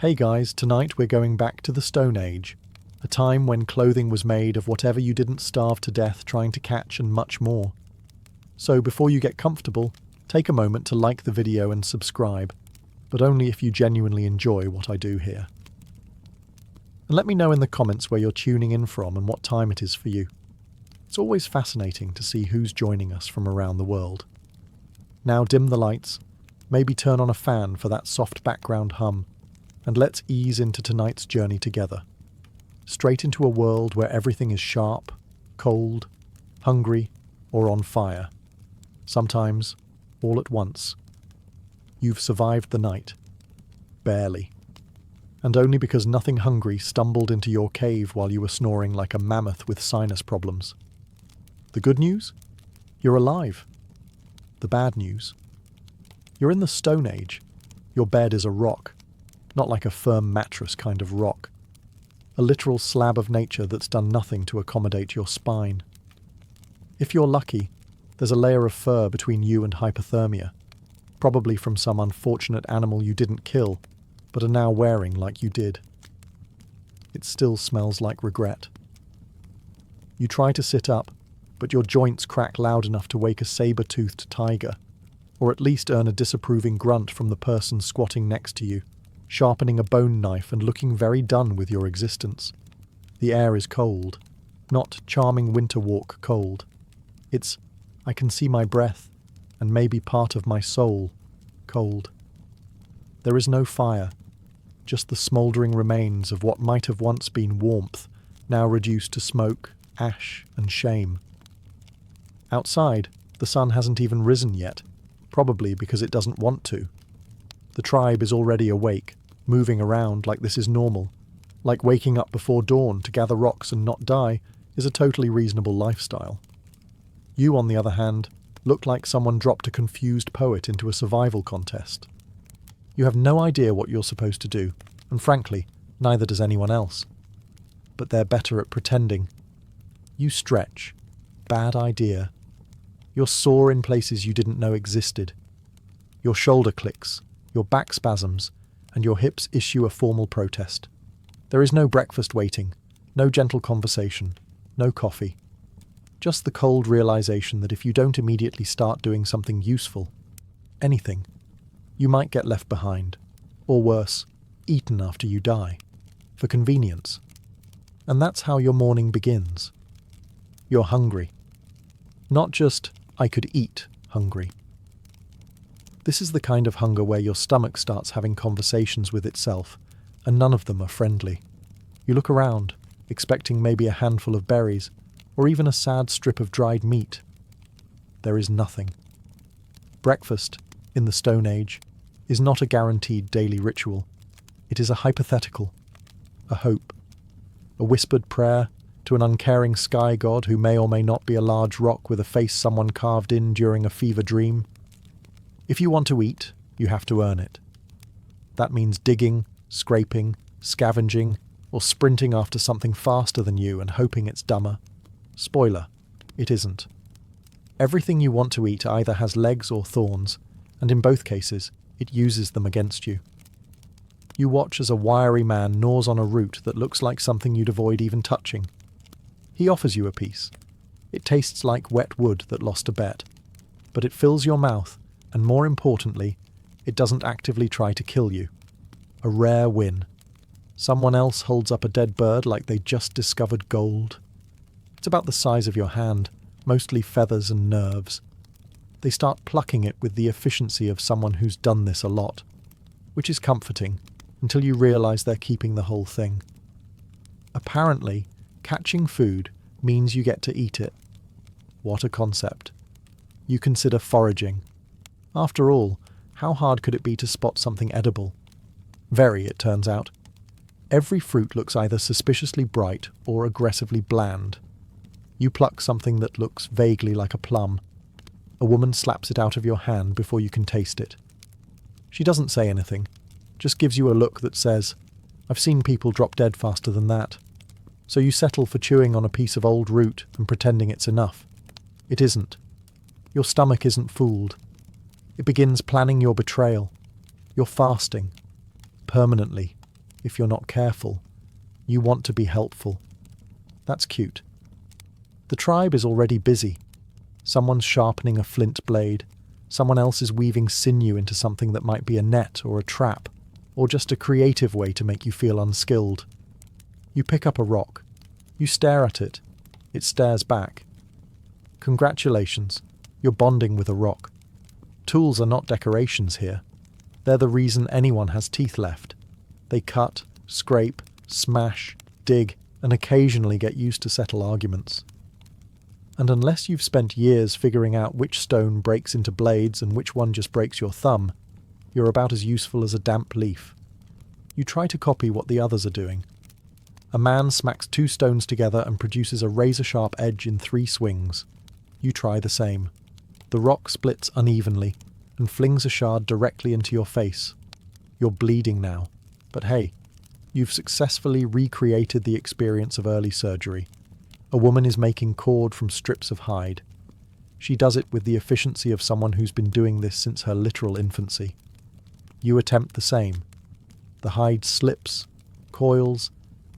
Hey guys, tonight we're going back to the Stone Age, a time when clothing was made of whatever you didn't starve to death trying to catch and much more. So before you get comfortable, take a moment to like the video and subscribe, but only if you genuinely enjoy what I do here. And let me know in the comments where you're tuning in from and what time it is for you. It's always fascinating to see who's joining us from around the world. Now dim the lights, maybe turn on a fan for that soft background hum, and let's ease into tonight's journey together. Straight into a world where everything is sharp, cold, hungry, or on fire. Sometimes, all at once. You've survived the night. Barely. And only because nothing hungry stumbled into your cave while you were snoring like a mammoth with sinus problems. The good news? You're alive. The bad news? You're in the Stone Age. Your bed is a rock. Not like a firm mattress kind of rock. A literal slab of nature that's done nothing to accommodate your spine. If you're lucky, there's a layer of fur between you and hypothermia, probably from some unfortunate animal you didn't kill, but are now wearing like you did. It still smells like regret. You try to sit up, but your joints crack loud enough to wake a saber-toothed tiger, or at least earn a disapproving grunt from the person squatting next to you, sharpening a bone knife and looking very done with your existence. The air is cold, not charming winter walk cold. It's, I can see my breath, and maybe part of my soul, cold. There is no fire, just the smouldering remains of what might have once been warmth, now reduced to smoke, ash, and shame. Outside, the sun hasn't even risen yet, probably because it doesn't want to. The tribe is already awake, moving around like this is normal. Like waking up before dawn to gather rocks and not die is a totally reasonable lifestyle. You, on the other hand, look like someone dropped a confused poet into a survival contest. You have no idea what you're supposed to do, and frankly, neither does anyone else. But they're better at pretending. You stretch. Bad idea. You're sore in places you didn't know existed. Your shoulder clicks, your back spasms, and your hips issue a formal protest. There is no breakfast waiting, no gentle conversation, no coffee. Just the cold realization that if you don't immediately start doing something useful, anything, you might get left behind, or worse, eaten after you die, for convenience. And that's how your morning begins. You're hungry. Not just, I could eat, hungry. This is the kind of hunger where your stomach starts having conversations with itself, and none of them are friendly. You look around, expecting maybe a handful of berries, or even a sad strip of dried meat. There is nothing. Breakfast, in the Stone Age, is not a guaranteed daily ritual. It is a hypothetical, a hope, a whispered prayer to an uncaring sky god who may or may not be a large rock with a face someone carved in during a fever dream. If you want to eat, you have to earn it. That means digging, scraping, scavenging, or sprinting after something faster than you and hoping it's dumber. Spoiler, it isn't. Everything you want to eat either has legs or thorns, and in both cases, it uses them against you. You watch as a wiry man gnaws on a root that looks like something you'd avoid even touching. He offers you a piece. It tastes like wet wood that lost a bet, but it fills your mouth, and more importantly, it doesn't actively try to kill you. A rare win. Someone else holds up a dead bird like they just discovered gold. It's about the size of your hand, mostly feathers and nerves. They start plucking it with the efficiency of someone who's done this a lot, which is comforting until you realize they're keeping the whole thing. Apparently, catching food means you get to eat it. What a concept. You consider foraging. After all, how hard could it be to spot something edible? Very, it turns out. Every fruit looks either suspiciously bright or aggressively bland. You pluck something that looks vaguely like a plum. A woman slaps it out of your hand before you can taste it. She doesn't say anything, just gives you a look that says, I've seen people drop dead faster than that. So you settle for chewing on a piece of old root and pretending it's enough. It isn't. Your stomach isn't fooled. It begins planning your betrayal. You're fasting. Permanently. if you're not careful. You want to be helpful. That's cute. The tribe is already busy. Someone's sharpening a flint blade. Someone else is weaving sinew into something that might be a net or a trap, or just a creative way to make you feel unskilled. You pick up a rock. You stare at it. It stares back. Congratulations, you're bonding with a rock. Tools are not decorations here. They're the reason anyone has teeth left. They cut, scrape, smash, dig, and occasionally get used to settle arguments. And unless you've spent years figuring out which stone breaks into blades and which one just breaks your thumb, you're about as useful as a damp leaf. You try to copy what the others are doing. A man smacks 2 stones together and produces a razor-sharp edge in 3 swings. You try the same. The rock splits unevenly and flings a shard directly into your face. You're bleeding now, but hey, you've successfully recreated the experience of early surgery. A woman is making cord from strips of hide. She does it with the efficiency of someone who's been doing this since her literal infancy. You attempt the same. The hide slips, coils,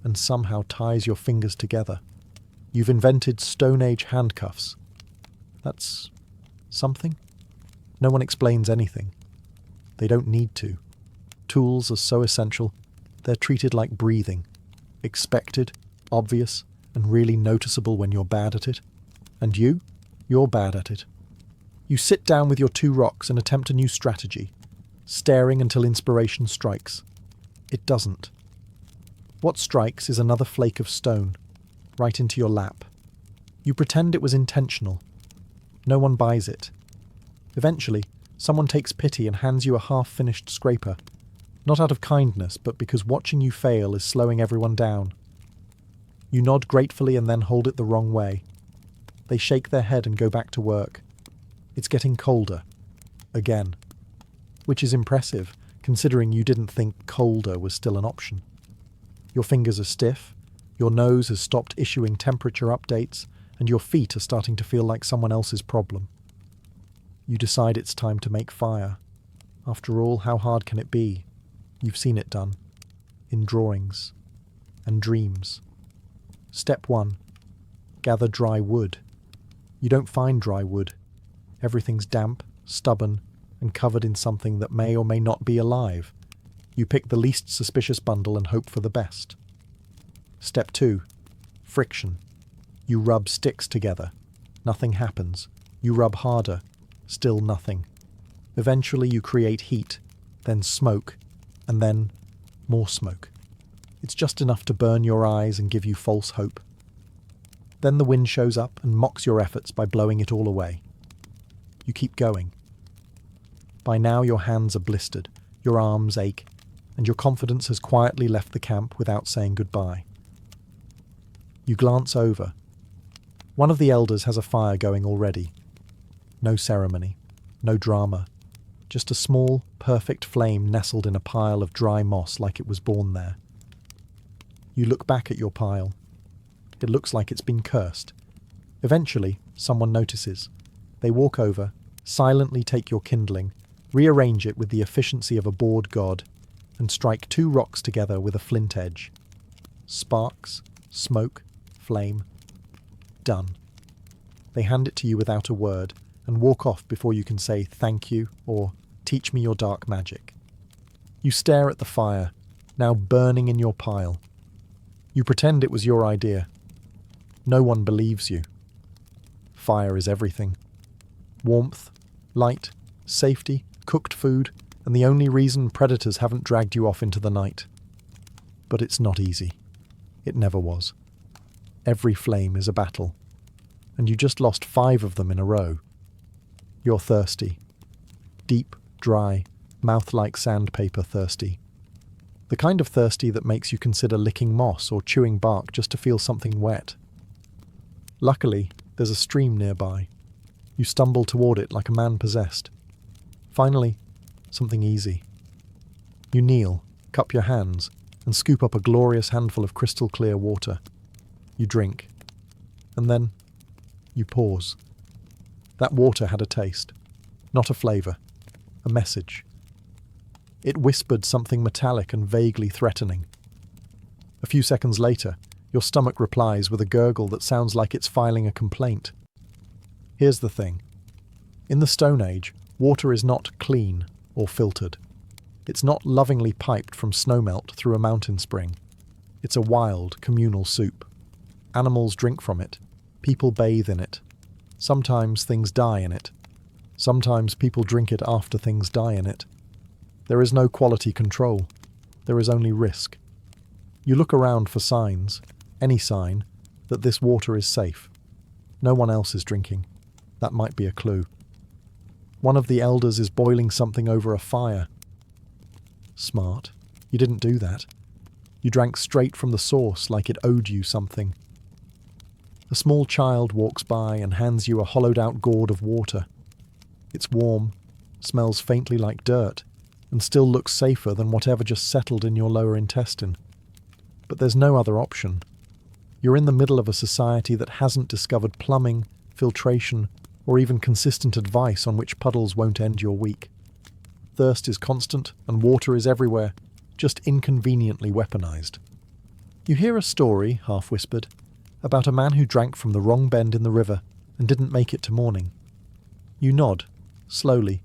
and somehow ties your fingers together. You've invented Stone Age handcuffs. That's something? No one explains anything. They don't need to. Tools are so essential, they're treated like breathing. Expected, obvious, and really noticeable when you're bad at it. And you're bad at it. You sit down with your 2 rocks and attempt a new strategy, staring until inspiration strikes. It doesn't. What strikes is another flake of stone, right into your lap. You pretend it was intentional. No one buys it. Eventually, someone takes pity and hands you a half-finished scraper, not out of kindness, but because watching you fail is slowing everyone down. You nod gratefully and then hold it the wrong way. They shake their head and go back to work. It's getting colder. Again. Which is impressive, considering you didn't think colder was still an option. Your fingers are stiff, your nose has stopped issuing temperature updates, and your feet are starting to feel like someone else's problem. You decide it's time to make fire. After all, how hard can it be? You've seen it done. In drawings. And dreams. Step 1. Gather dry wood. You don't find dry wood. Everything's damp, stubborn, and covered in something that may or may not be alive. You pick the least suspicious bundle and hope for the best. Step 2. Friction. You rub sticks together. Nothing happens. You rub harder. Still nothing. Eventually you create heat, then smoke, and then more smoke. It's just enough to burn your eyes and give you false hope. Then the wind shows up and mocks your efforts by blowing it all away. You keep going. By now your hands are blistered, your arms ache, and your confidence has quietly left the camp without saying goodbye. You glance over. One of the elders has a fire going already. No ceremony, no drama, just a small, perfect flame nestled in a pile of dry moss like it was born there. You look back at your pile. It looks like it's been cursed. Eventually, someone notices. They walk over, silently take your kindling, rearrange it with the efficiency of a bored god, and strike 2 rocks together with a flint edge. Sparks, smoke, flame. Done. They hand it to you without a word, and walk off before you can say thank you or teach me your dark magic. You stare at the fire, now burning in your pile. You pretend it was your idea. No one believes you. Fire is everything. Warmth, light, safety, cooked food, and the only reason predators haven't dragged you off into the night. But it's not easy. It never was. Every flame is a battle. And you just lost 5 of them in a row. You're thirsty. Deep, dry, mouth-like sandpaper thirsty. The kind of thirsty that makes you consider licking moss or chewing bark just to feel something wet. Luckily, there's a stream nearby. You stumble toward it like a man possessed. Finally, something easy. You kneel, cup your hands, and scoop up a glorious handful of crystal clear water. You drink. And then, you pause. That water had a taste. Not a flavour. A message. It whispered something metallic and vaguely threatening. A few seconds later, your stomach replies with a gurgle that sounds like it's filing a complaint. Here's the thing. In the Stone Age, water is not clean or filtered. It's not lovingly piped from snowmelt through a mountain spring. It's a wild, communal soup. Animals drink from it. People bathe in it. Sometimes things die in it. Sometimes people drink it after things die in it. There is no quality control. There is only risk. You look around for signs, any sign, that this water is safe. No one else is drinking. That might be a clue. One of the elders is boiling something over a fire. Smart. You didn't do that. You drank straight from the source like it owed you something. A small child walks by and hands you a hollowed-out gourd of water. It's warm, smells faintly like dirt, and still looks safer than whatever just settled in your lower intestine. But there's no other option. You're in the middle of a society that hasn't discovered plumbing, filtration, or even consistent advice on which puddles won't end your week. Thirst is constant and water is everywhere, just inconveniently weaponized. You hear a story, half-whispered, about a man who drank from the wrong bend in the river and didn't make it to morning. You nod, slowly,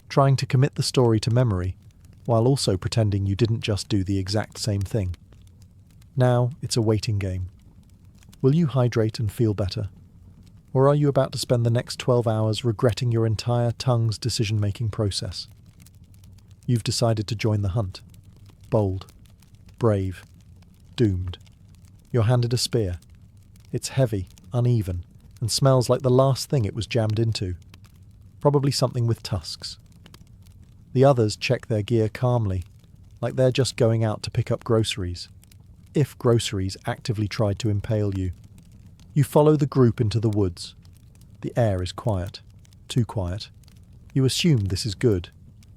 trying to commit the story to memory, while also pretending you didn't just do the exact same thing. Now it's a waiting game. Will you hydrate and feel better? Or are you about to spend the next 12 hours regretting your entire tongue's decision-making process? You've decided to join the hunt. Bold, brave, doomed. You're handed a spear. It's heavy, uneven, and smells like the last thing it was jammed into. Probably something with tusks. The others check their gear calmly, like they're just going out to pick up groceries. If groceries actively tried to impale you. You follow the group into the woods. The air is quiet. Too quiet. You assume this is good.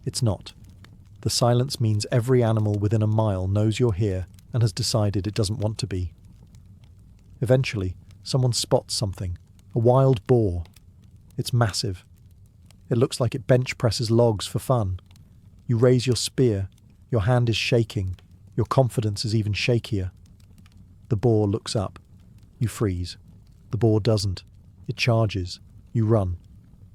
It's not. The silence means every animal within a mile knows you're here and has decided it doesn't want to be. Eventually, someone spots something. A wild boar. It's massive. It looks like it bench presses logs for fun. You raise your spear. Your hand is shaking. Your confidence is even shakier. The boar looks up. You freeze. The boar doesn't. It charges. You run.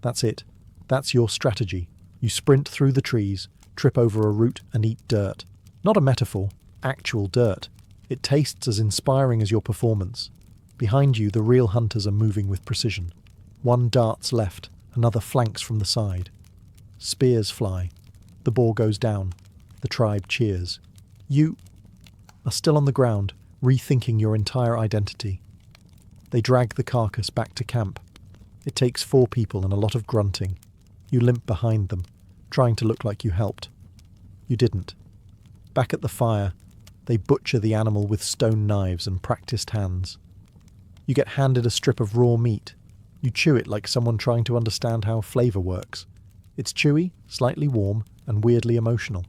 That's it. That's your strategy. You sprint through the trees, trip over a root and eat dirt. Not a metaphor. Actual dirt. It tastes as inspiring as your performance. Behind you, the real hunters are moving with precision. One darts left, another flanks from the side. Spears fly. The boar goes down. The tribe cheers. You are still on the ground, rethinking your entire identity. They drag the carcass back to camp. It takes 4 people and a lot of grunting. You limp behind them, trying to look like you helped. You didn't. Back at the fire, they butcher the animal with stone knives and practiced hands. You get handed a strip of raw meat. You chew it like someone trying to understand how flavour works. It's chewy, slightly warm, and weirdly emotional.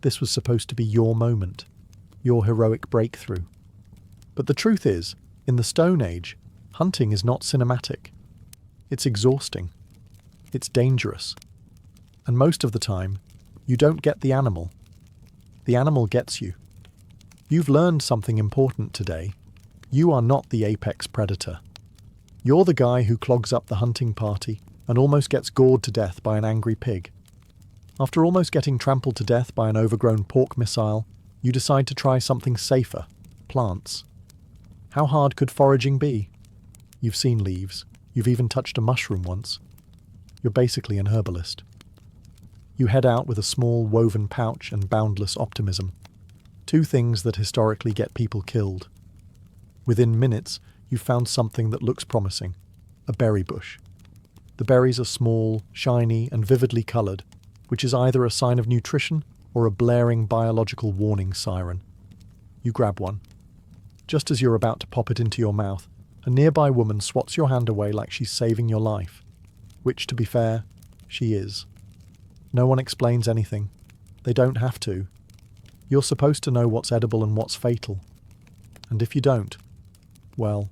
This was supposed to be your moment. Your heroic breakthrough. But the truth is, in the Stone Age, hunting is not cinematic. It's exhausting. It's dangerous. And most of the time, you don't get the animal. The animal gets you. You've learned something important today. You are not the apex predator. You're the guy who clogs up the hunting party and almost gets gored to death by an angry pig. After almost getting trampled to death by an overgrown pork missile, you decide to try something safer, plants. How hard could foraging be? You've seen leaves. You've even touched a mushroom once. You're basically an herbalist. You head out with a small woven pouch and boundless optimism. 2 things that historically get people killed. Within minutes, you've found something that looks promising. A berry bush. The berries are small, shiny, and vividly coloured, which is either a sign of nutrition or a blaring biological warning siren. You grab one. Just as you're about to pop it into your mouth, a nearby woman swats your hand away like she's saving your life. Which, to be fair, she is. No one explains anything. They don't have to. You're supposed to know what's edible and what's fatal. And if you don't, well,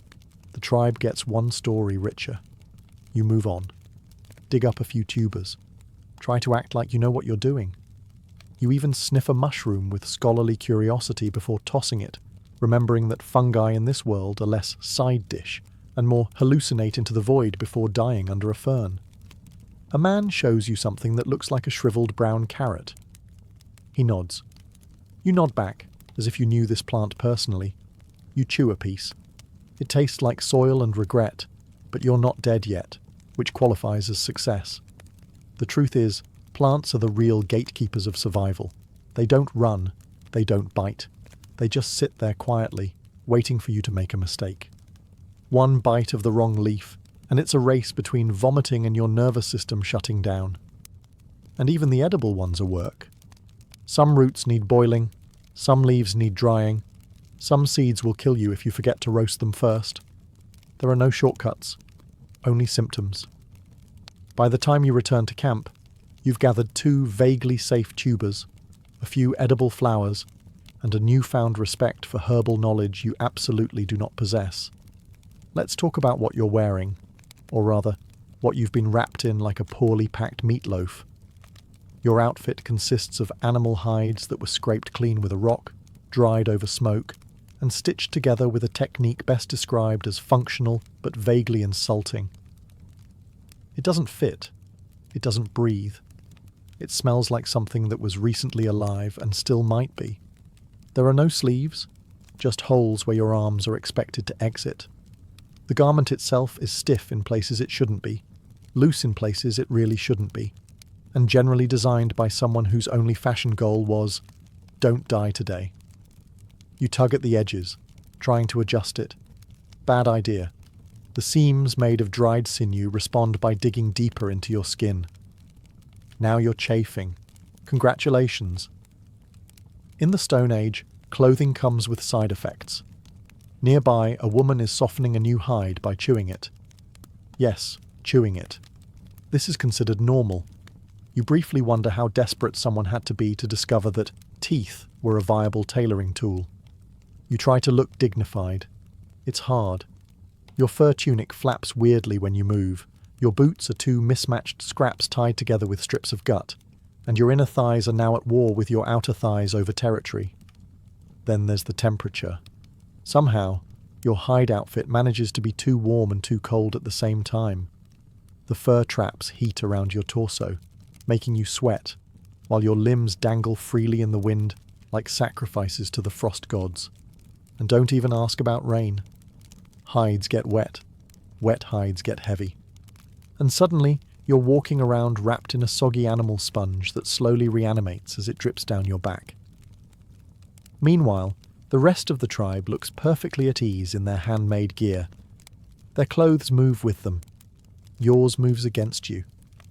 the tribe gets 1 story richer. You move on. Dig up a few tubers. Try to act like you know what you're doing. You even sniff a mushroom with scholarly curiosity before tossing it, remembering that fungi in this world are less side dish and more hallucinate into the void before dying under a fern. A man shows you something that looks like a shriveled brown carrot. He nods. You nod back, as if you knew this plant personally. You chew a piece. It tastes like soil and regret, but you're not dead yet, which qualifies as success. The truth is, plants are the real gatekeepers of survival. They don't run, they don't bite. They just sit there quietly, waiting for you to make a mistake. One bite of the wrong leaf, and it's a race between vomiting and your nervous system shutting down. And even the edible ones are work. Some roots need boiling, some leaves need drying, some seeds will kill you if you forget to roast them first. There are no shortcuts, only symptoms. By the time you return to camp, you've gathered 2 vaguely safe tubers, a few edible flowers, and a newfound respect for herbal knowledge you absolutely do not possess. Let's talk about what you're wearing, or rather, what you've been wrapped in like a poorly packed meatloaf. Your outfit consists of animal hides that were scraped clean with a rock, dried over smoke, and stitched together with a technique best described as functional but vaguely insulting. It doesn't fit. It doesn't breathe. It smells like something that was recently alive and still might be. There are no sleeves, just holes where your arms are expected to exit. The garment itself is stiff in places it shouldn't be, loose in places it really shouldn't be, and generally designed by someone whose only fashion goal was, "Don't die today." You tug at the edges, trying to adjust it. Bad idea. The seams made of dried sinew respond by digging deeper into your skin. Now you're chafing. Congratulations. In the Stone Age, clothing comes with side effects. Nearby, a woman is softening a new hide by chewing it. Yes, chewing it. This is considered normal. You briefly wonder how desperate someone had to be to discover that teeth were a viable tailoring tool. You try to look dignified. It's hard. Your fur tunic flaps weirdly when you move. Your boots are 2 mismatched scraps tied together with strips of gut, and your inner thighs are now at war with your outer thighs over territory. Then there's the temperature. Somehow, your hide outfit manages to be too warm and too cold at the same time. The fur traps heat around your torso, making you sweat, while your limbs dangle freely in the wind like sacrifices to the frost gods. And don't even ask about rain. Hides get wet. Wet hides get heavy. And suddenly, you're walking around wrapped in a soggy animal sponge that slowly reanimates as it drips down your back. Meanwhile, the rest of the tribe looks perfectly at ease in their handmade gear. Their clothes move with them. Yours moves against you,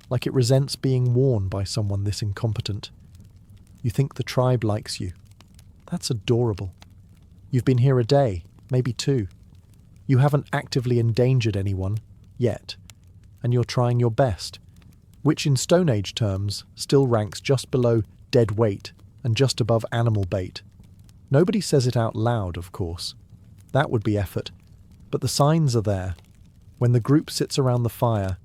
like it resents being worn by someone this incompetent. You think the tribe likes you. That's adorable. You've been here a day, maybe 2. You haven't actively endangered anyone, yet, and you're trying your best, which in Stone Age terms still ranks just below dead weight and just above animal bait. Nobody says it out loud, of course. That would be effort. But the signs are there. When the group sits around the fire,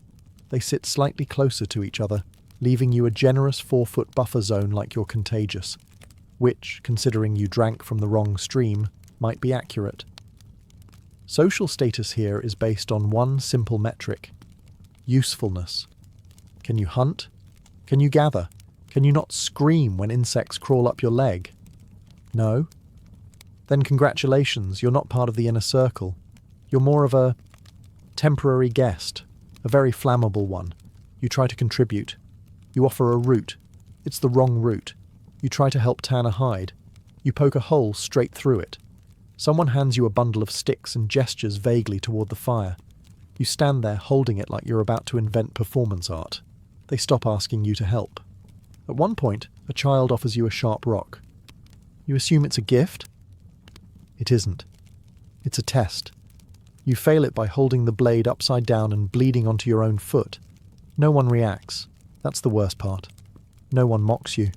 they sit slightly closer to each other, leaving you a generous 4-foot buffer zone like you're contagious, which, considering you drank from the wrong stream, might be accurate. Social status here is based on one simple metric: usefulness. Can you hunt? Can you gather? Can you not scream when insects crawl up your leg? No? Then congratulations, you're not part of the inner circle. You're more of a temporary guest, a very flammable one. You try to contribute. You offer a route. It's the wrong route. You try to help tan a hide. You poke a hole straight through it. Someone hands you a bundle of sticks and gestures vaguely toward the fire. You stand there holding it like you're about to invent performance art. They stop asking you to help. At one point, a child offers you a sharp rock. You assume it's a gift? It isn't. It's a test. You fail it by holding the blade upside down and bleeding onto your own foot. No one reacts. That's the worst part. No one mocks you.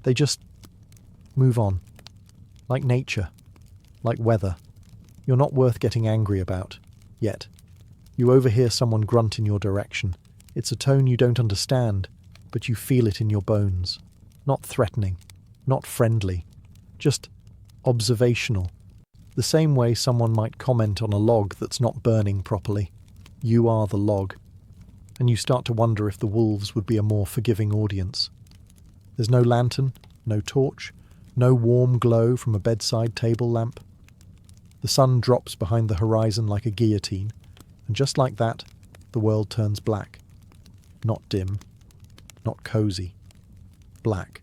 They just move on. Like nature. Like weather. You're not worth getting angry about. Yet. You overhear someone grunt in your direction. It's a tone you don't understand, but you feel it in your bones. Not threatening, not friendly, just observational. The same way someone might comment on a log that's not burning properly. You are the log. And you start to wonder if the wolves would be a more forgiving audience. There's no lantern, no torch, no warm glow from a bedside table lamp. The sun drops behind the horizon like a guillotine, and just like that, the world turns black. Not dim, not cosy. Black.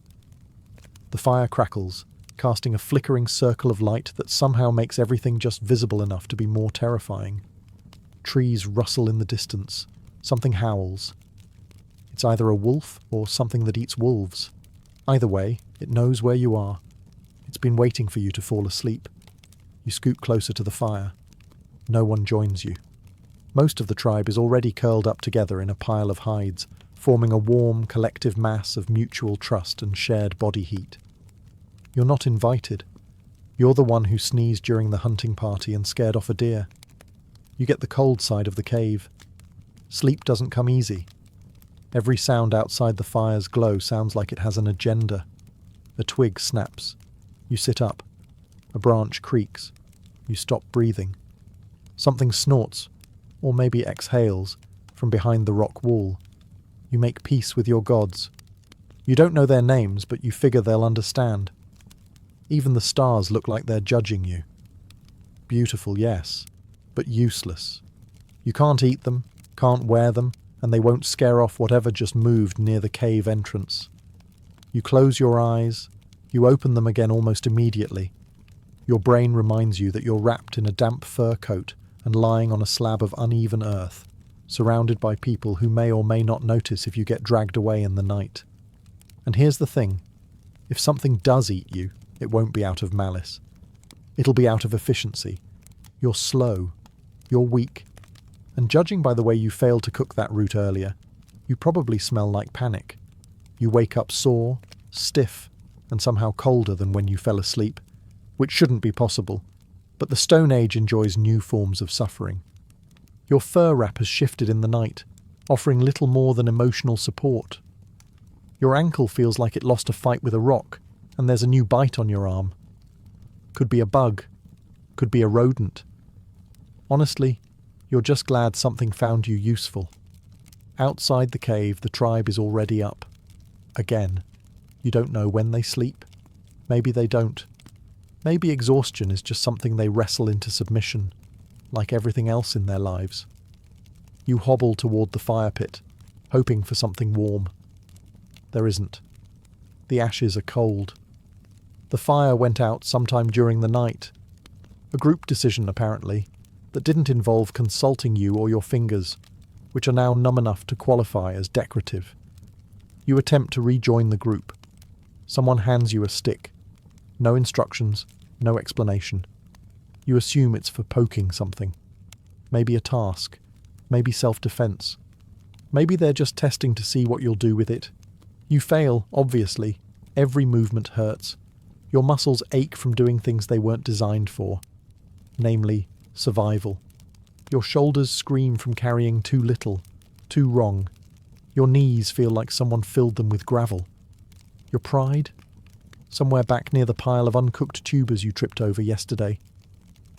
The fire crackles, casting a flickering circle of light that somehow makes everything just visible enough to be more terrifying. Trees rustle in the distance. Something howls. It's either a wolf or something that eats wolves. Either way, it knows where you are. It's been waiting for you to fall asleep. You scoot closer to the fire. No one joins you. Most of the tribe is already curled up together in a pile of hides, forming a warm, collective mass of mutual trust and shared body heat. You're not invited. You're the one who sneezed during the hunting party and scared off a deer. You get the cold side of the cave. Sleep doesn't come easy. Every sound outside the fire's glow sounds like it has an agenda. A twig snaps. You sit up. A branch creaks. You stop breathing. Something snorts, or maybe exhales, from behind the rock wall. You make peace with your gods. You don't know their names, but you figure they'll understand. Even the stars look like they're judging you. Beautiful, yes, but useless. You can't eat them, can't wear them, and they won't scare off whatever just moved near the cave entrance. You close your eyes, you open them again almost immediately. Your brain reminds you that you're wrapped in a damp fur coat and lying on a slab of uneven earth, surrounded by people who may or may not notice if you get dragged away in the night. And here's the thing, if something does eat you, it won't be out of malice. It'll be out of efficiency. You're slow, you're weak, and judging by the way you failed to cook that root earlier, you probably smell like panic. You wake up sore, stiff, and somehow colder than when you fell asleep, which shouldn't be possible, but the Stone Age enjoys new forms of suffering. Your fur wrap has shifted in the night, offering little more than emotional support. Your ankle feels like it lost a fight with a rock, and there's a new bite on your arm. Could be a bug, could be a rodent. Honestly, you're just glad something found you useful. Outside the cave, the tribe is already up. Again, you don't know when they sleep. Maybe they don't. Maybe exhaustion is just something they wrestle into submission, like everything else in their lives. You hobble toward the fire pit, hoping for something warm. There isn't. The ashes are cold. The fire went out sometime during the night. A group decision, apparently, that didn't involve consulting you or your fingers, which are now numb enough to qualify as decorative. You attempt to rejoin the group. Someone hands you a stick. No instructions, no explanation. You assume it's for poking something. Maybe a task. Maybe self-defense. Maybe they're just testing to see what you'll do with it. You fail, obviously. Every movement hurts. Your muscles ache from doing things they weren't designed for. Namely, survival. Your shoulders scream from carrying too little, too wrong. Your knees feel like someone filled them with gravel. Your pride? Somewhere back near the pile of uncooked tubers you tripped over yesterday.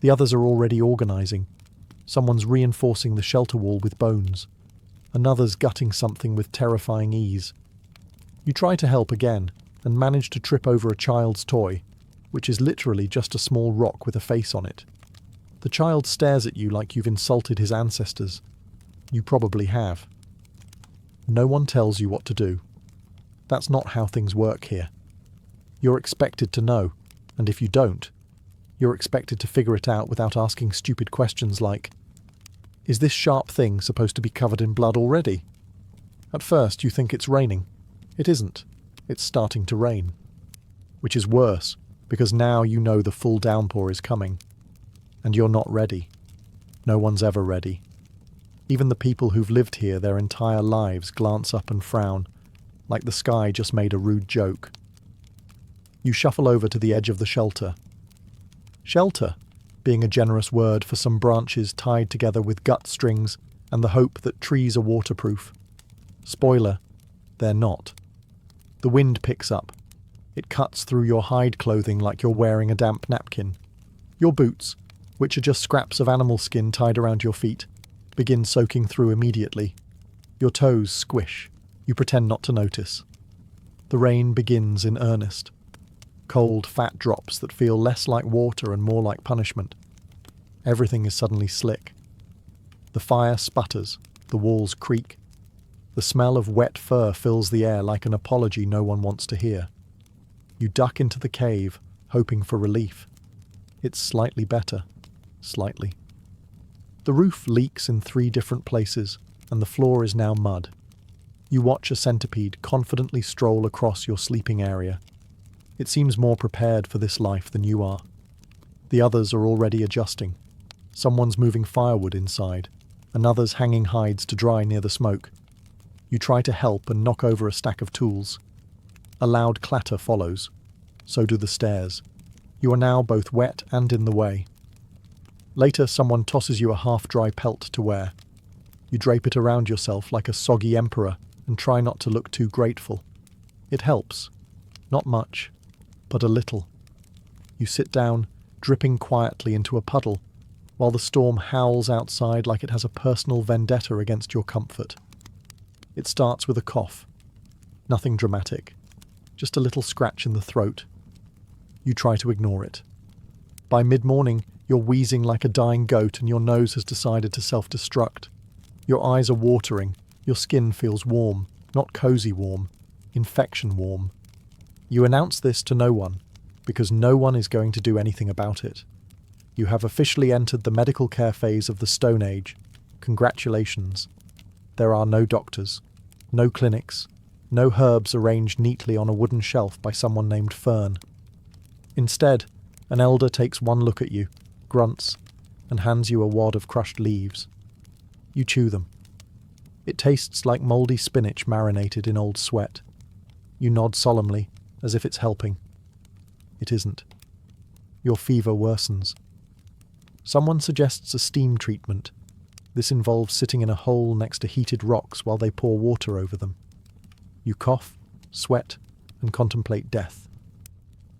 The others are already organising. Someone's reinforcing the shelter wall with bones. Another's gutting something with terrifying ease. You try to help again, and manage to trip over a child's toy, which is literally just a small rock with a face on it. The child stares at you like you've insulted his ancestors. You probably have. No one tells you what to do. That's not how things work here. You're expected to know, and if you don't, you're expected to figure it out without asking stupid questions like, is this sharp thing supposed to be covered in blood already? At first you think it's raining. It isn't. It's starting to rain. Which is worse, because now you know the full downpour is coming. And you're not ready. No one's ever ready. Even the people who've lived here their entire lives glance up and frown, like the sky just made a rude joke. You shuffle over to the edge of the shelter. Shelter, being a generous word for some branches tied together with gut strings and the hope that trees are waterproof. Spoiler, they're not. The wind picks up. It cuts through your hide clothing like you're wearing a damp napkin. Your boots, which are just scraps of animal skin tied around your feet, begin soaking through immediately. Your toes squish. You pretend not to notice. The rain begins in earnest. Cold, fat drops that feel less like water and more like punishment. Everything is suddenly slick. The fire sputters. The walls creak. The smell of wet fur fills the air like an apology no one wants to hear. You duck into the cave, hoping for relief. It's slightly better. Slightly. The roof leaks in 3 different places, and the floor is now mud. You watch a centipede confidently stroll across your sleeping area. It seems more prepared for this life than you are. The others are already adjusting. Someone's moving firewood inside, another's hanging hides to dry near the smoke. You try to help and knock over a stack of tools. A loud clatter follows. So do the stairs. You are now both wet and in the way. Later, someone tosses you a half-dry pelt to wear. You drape it around yourself like a soggy emperor and try not to look too grateful. It helps. Not much, but a little. You sit down, dripping quietly into a puddle, while the storm howls outside like it has a personal vendetta against your comfort. It starts with a cough. Nothing dramatic. Just a little scratch in the throat. You try to ignore it. By mid-morning, you're wheezing like a dying goat and your nose has decided to self-destruct. Your eyes are watering. Your skin feels warm, not cozy warm, infection warm. You announce this to no one, because no one is going to do anything about it. You have officially entered the medical care phase of the Stone Age. Congratulations. There are no doctors, no clinics, no herbs arranged neatly on a wooden shelf by someone named Fern. Instead, an elder takes one look at you, grunts, and hands you a wad of crushed leaves. You chew them. It tastes like mouldy spinach marinated in old sweat. You nod solemnly, as if it's helping. It isn't. Your fever worsens. Someone suggests a steam treatment. This involves sitting in a hole next to heated rocks while they pour water over them. You cough, sweat, and contemplate death.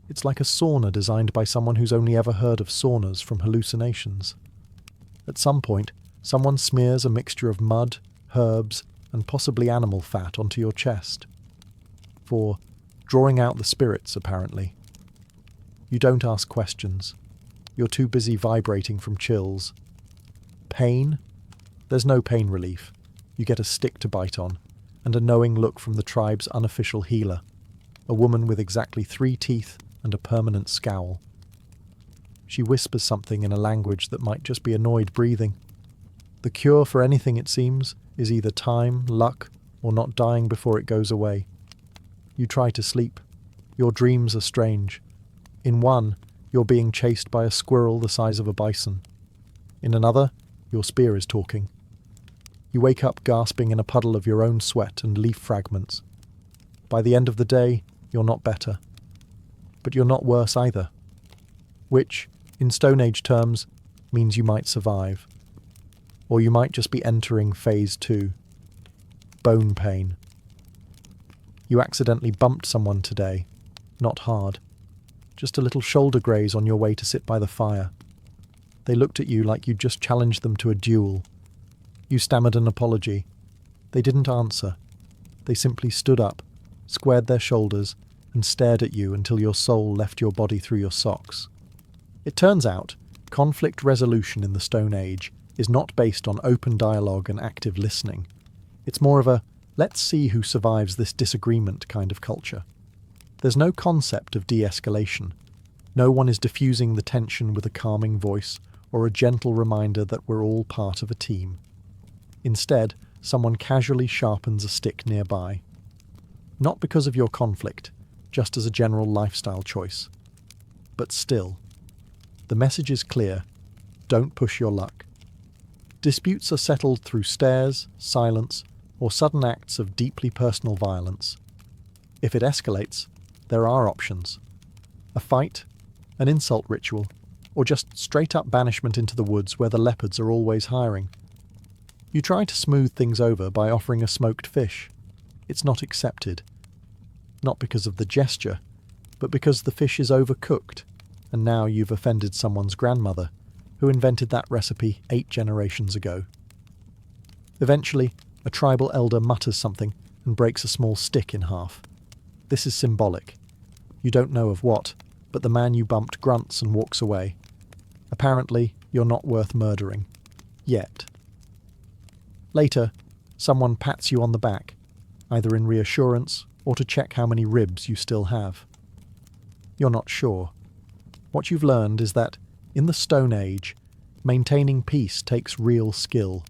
It's like a sauna designed by someone who's only ever heard of saunas from hallucinations. At some point, someone smears a mixture of mud, herbs, and possibly animal fat onto your chest. For drawing out the spirits, apparently. You don't ask questions. You're too busy vibrating from chills. Pain? There's no pain relief. You get a stick to bite on, and a knowing look from the tribe's unofficial healer, a woman with exactly 3 teeth and a permanent scowl. She whispers something in a language that might just be annoyed breathing. The cure for anything, it seems, is either time, luck, or not dying before it goes away. You try to sleep. Your dreams are strange. In one, you're being chased by a squirrel the size of a bison. In another, your spear is talking. You wake up gasping in a puddle of your own sweat and leaf fragments. By the end of the day, you're not better. But you're not worse either. Which, in Stone Age terms, means you might survive. Or you might just be entering phase 2. Bone pain. You accidentally bumped someone today. Not hard. Just a little shoulder graze on your way to sit by the fire. They looked at you like you'd just challenged them to a duel. You stammered an apology. They didn't answer. They simply stood up, squared their shoulders, and stared at you until your soul left your body through your socks. It turns out, conflict resolution in the Stone Age is not based on open dialogue and active listening. It's more of a, let's see who survives this disagreement kind of culture. There's no concept of de-escalation. No one is diffusing the tension with a calming voice or a gentle reminder that we're all part of a team. Instead, someone casually sharpens a stick nearby. Not because of your conflict, just as a general lifestyle choice. But still, the message is clear. Don't push your luck. Disputes are settled through stares, silence, or sudden acts of deeply personal violence. If it escalates, there are options. A fight, an insult ritual, or just straight-up banishment into the woods where the leopards are always hiring. You try to smooth things over by offering a smoked fish. It's not accepted. not because of the gesture, but because the fish is overcooked, and now you've offended someone's grandmother, who invented that recipe 8 generations ago. Eventually, a tribal elder mutters something and breaks a small stick in half. This is symbolic. You don't know of what, but the man you bumped grunts and walks away. Apparently, you're not worth murdering. Yet. Later, someone pats you on the back, either in reassurance or to check how many ribs you still have. You're not sure. What you've learned is that, in the Stone Age, maintaining peace takes real skill.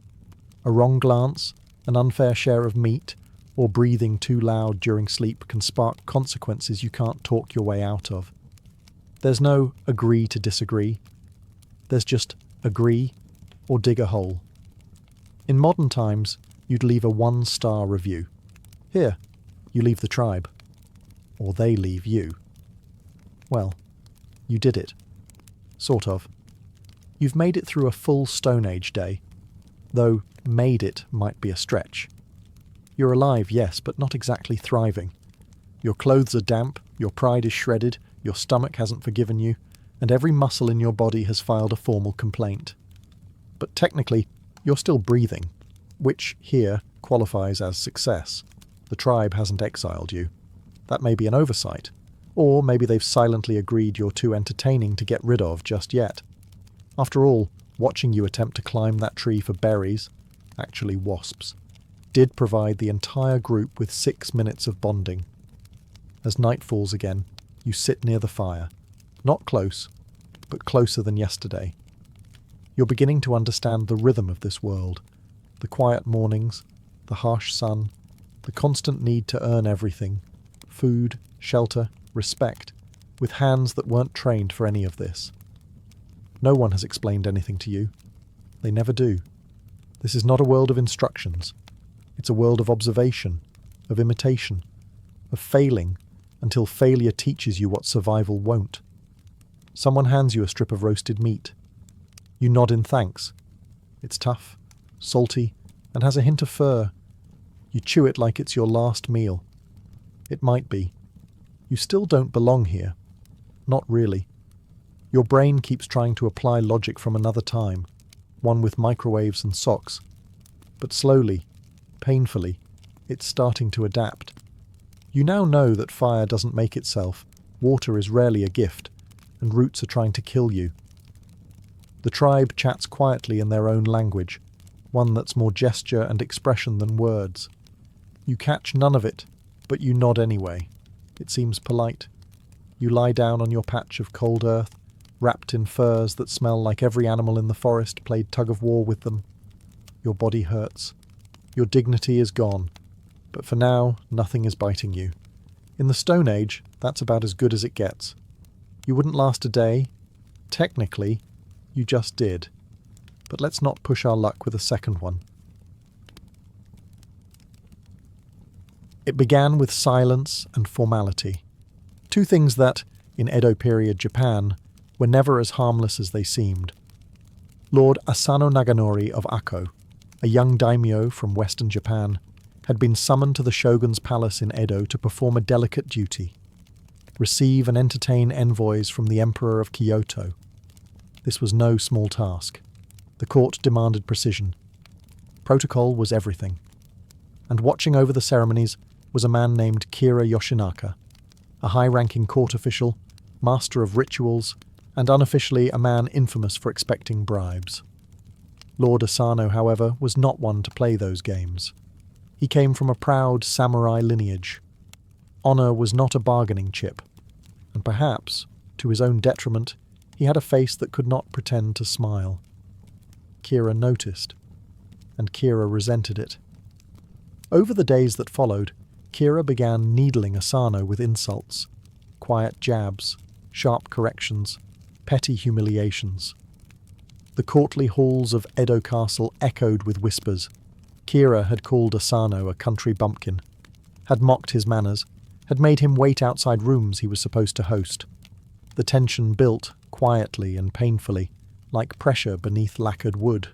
A wrong glance, an unfair share of meat, or breathing too loud during sleep can spark consequences you can't talk your way out of. There's no agree to disagree. There's just agree or dig a hole. In modern times, you'd leave a 1-star review. Here, you leave the tribe. Or they leave you. Well, you did it. Sort of. You've made it through a full Stone Age day, though made it might be a stretch. You're alive, yes, but not exactly thriving. Your clothes are damp, your pride is shredded, your stomach hasn't forgiven you, and every muscle in your body has filed a formal complaint. But technically, you're still breathing, which here qualifies as success. The tribe hasn't exiled you. That may be an oversight, or maybe they've silently agreed you're too entertaining to get rid of just yet. After all, watching you attempt to climb that tree for berries, actually wasps, did provide the entire group with 6 minutes of bonding. As night falls again, you sit near the fire, not close, but closer than yesterday. You're beginning to understand the rhythm of this world, the quiet mornings, the harsh sun, the constant need to earn everything, food, shelter, respect, with hands that weren't trained for any of this. No one has explained anything to you. They never do. This is not a world of instructions. It's a world of observation, of imitation, of failing until failure teaches you what survival won't. Someone hands you a strip of roasted meat. You nod in thanks. It's tough, salty, and has a hint of fur. You chew it like it's your last meal. It might be. You still don't belong here. Not really. Your brain keeps trying to apply logic from another time, one with microwaves and socks. But slowly, painfully, it's starting to adapt. You now know that fire doesn't make itself, water is rarely a gift, and roots are trying to kill you. The tribe chats quietly in their own language, one that's more gesture and expression than words. You catch none of it, but you nod anyway. It seems polite. You lie down on your patch of cold earth, wrapped in furs that smell like every animal in the forest played tug-of-war with them. Your body hurts. Your dignity is gone. But for now, nothing is biting you. In the Stone Age, that's about as good as it gets. You wouldn't last a day. Technically, you just did. But let's not push our luck with a second one. It began with silence and formality. Two things that, in Edo period Japan, were never as harmless as they seemed. Lord Asano Naganori of Akko, a young daimyo from western Japan, had been summoned to the shogun's palace in Edo to perform a delicate duty. Receive and entertain envoys from the Emperor of Kyoto. This was no small task. The court demanded precision. Protocol was everything. And watching over the ceremonies was a man named Kira Yoshinaka, a high-ranking court official, master of rituals, and unofficially a man infamous for expecting bribes. Lord Asano, however, was not one to play those games. He came from a proud samurai lineage. Honour was not a bargaining chip, and perhaps, to his own detriment, he had a face that could not pretend to smile. Kira noticed, and Kira resented it. Over the days that followed, Kira began needling Asano with insults, quiet jabs, sharp corrections, petty humiliations. The courtly halls of Edo Castle echoed with whispers. Kira had called Asano a country bumpkin, had mocked his manners, had made him wait outside rooms he was supposed to host. The tension built, quietly and painfully, like pressure beneath lacquered wood.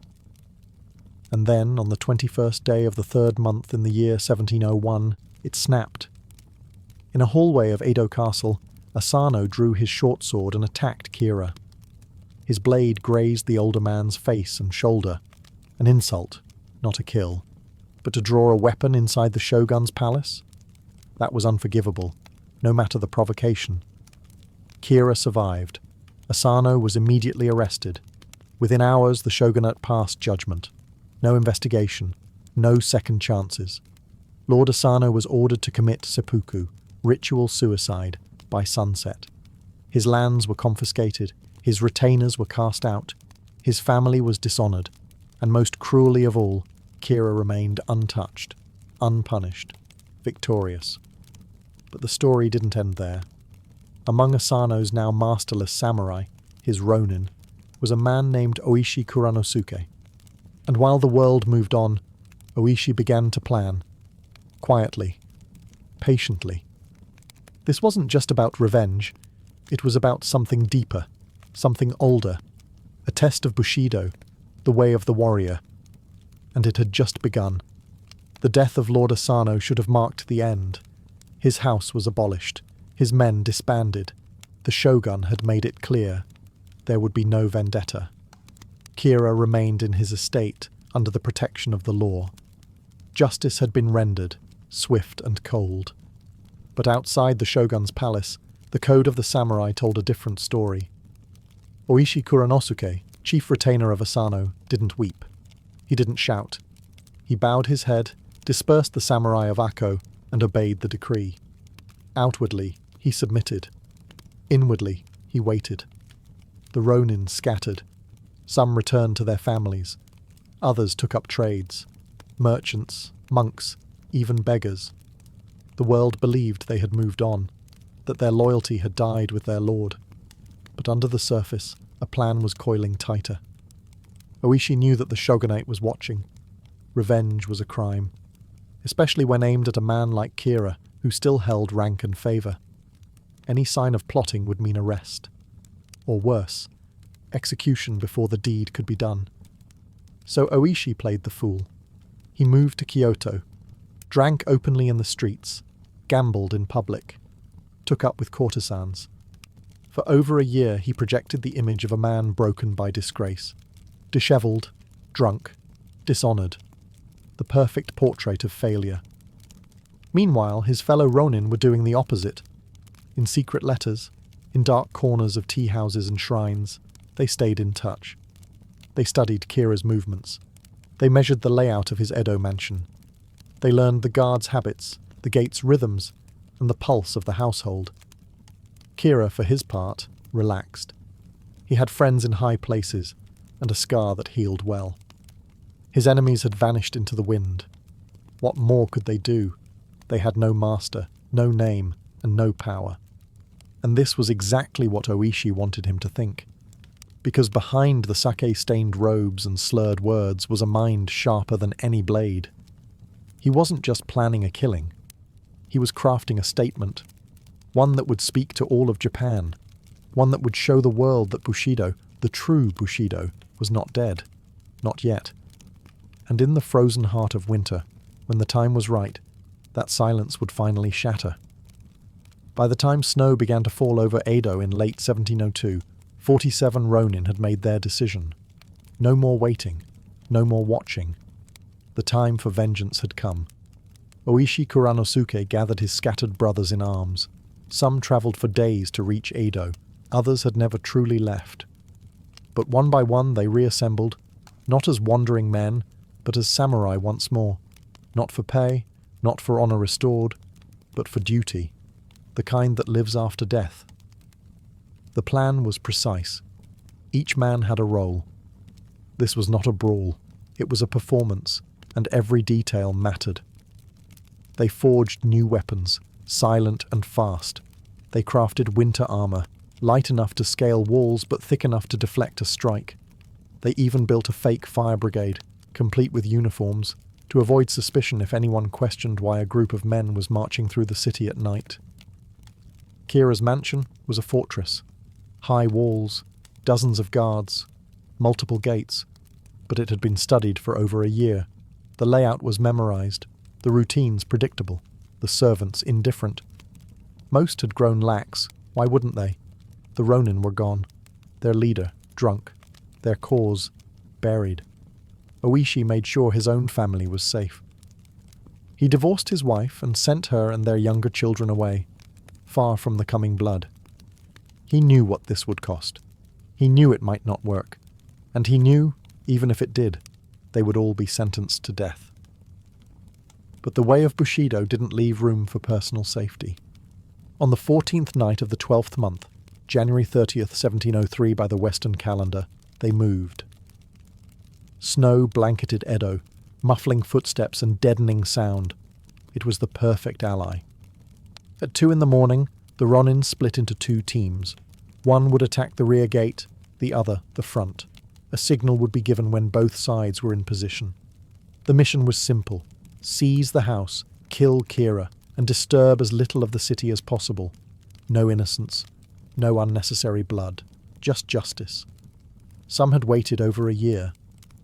And then, on the 21st day of the 3rd month in the year 1701, it snapped. In a hallway of Edo Castle, Asano drew his short sword and attacked Kira. His blade grazed the older man's face and shoulder. An insult, not a kill. But to draw a weapon inside the shogun's palace? That was unforgivable, no matter the provocation. Kira survived. Asano was immediately arrested. Within hours, the shogunate passed judgment. No investigation, no second chances. Lord Asano was ordered to commit seppuku, ritual suicide, by sunset. His lands were confiscated, his retainers were cast out, his family was dishonoured, and most cruelly of all, Kira remained untouched, unpunished, victorious. But the story didn't end there. Among Asano's now masterless samurai, his Ronin, was a man named Oishi Kuranosuke. And while the world moved on, Oishi began to plan. Quietly. Patiently. This wasn't just about revenge. It was about something deeper, something older. A test of Bushido, the way of the warrior. And it had just begun. The death of Lord Asano should have marked the end. His house was abolished. His men disbanded. The shogun had made it clear. There would be no vendetta. Kira remained in his estate under the protection of the law. Justice had been rendered, swift and cold. But outside the shogun's palace, the code of the samurai told a different story. Oishi Kuranosuke, chief retainer of Asano, didn't weep. He didn't shout. He bowed his head, dispersed the samurai of Akko, and obeyed the decree. Outwardly, he submitted. Inwardly, he waited. The Ronin scattered. Some returned to their families. Others took up trades. Merchants, monks, even beggars. The world believed they had moved on, that their loyalty had died with their lord. But under the surface, a plan was coiling tighter. Oishi knew that the shogunate was watching. Revenge was a crime, especially when aimed at a man like Kira, who still held rank and favour. Any sign of plotting would mean arrest. Or worse, execution before the deed could be done. So Oishi played the fool. He moved to Kyoto, drank openly in the streets, gambled in public, took up with courtesans. For over a year he projected the image of a man broken by disgrace, dishevelled, drunk, dishonoured, the perfect portrait of failure. Meanwhile, his fellow Ronin were doing the opposite. In secret letters, in dark corners of tea houses and shrines, they stayed in touch. They studied Kira's movements. They measured the layout of his Edo mansion. They learned the guards' habits, the gates' rhythms, and the pulse of the household. Kira, for his part, relaxed. He had friends in high places, and a scar that healed well. His enemies had vanished into the wind. What more could they do? They had no master, no name, and no power. And this was exactly what Oishi wanted him to think. Because behind the sake-stained robes and slurred words was a mind sharper than any blade. He wasn't just planning a killing. He was crafting a statement, one that would speak to all of Japan, one that would show the world that Bushido, the true Bushido, was not dead, not yet. And in the frozen heart of winter, when the time was right, that silence would finally shatter. By the time snow began to fall over Edo in late 1702, 47 Ronin had made their decision. No more waiting, no more watching. The time for vengeance had come. Oishi Kuranosuke gathered his scattered brothers in arms. Some travelled for days to reach Edo, others had never truly left. But one by one they reassembled, not as wandering men, but as samurai once more. Not for pay, not for honour restored, but for duty, the kind that lives after death. The plan was precise. Each man had a role. This was not a brawl, it was a performance, and every detail mattered. They forged new weapons, silent and fast. They crafted winter armour, light enough to scale walls but thick enough to deflect a strike. They even built a fake fire brigade, complete with uniforms, to avoid suspicion if anyone questioned why a group of men was marching through the city at night. Kira's mansion was a fortress. High walls, dozens of guards, multiple gates, but it had been studied for over a year. The layout was memorized, the routines predictable, the servants indifferent. Most had grown lax. Why wouldn't they? The Ronin were gone. Their leader, drunk. Their cause, buried. Oishi made sure his own family was safe. He divorced his wife and sent her and their younger children away, far from the coming blood. He knew what this would cost. He knew it might not work. And he knew, even if it did, they would all be sentenced to death. But the way of Bushido didn't leave room for personal safety. On the 14th night of the 12th month, January 30th, 1703 by the Western calendar, they moved. Snow blanketed Edo, muffling footsteps and deadening sound. It was the perfect ally. At 2 a.m, the Ronins split into 2 teams. One would attack the rear gate, the other the front. A signal would be given when both sides were in position. The mission was simple. Seize the house, kill Kira, and disturb as little of the city as possible. No innocence, no unnecessary blood, just justice. Some had waited over a year.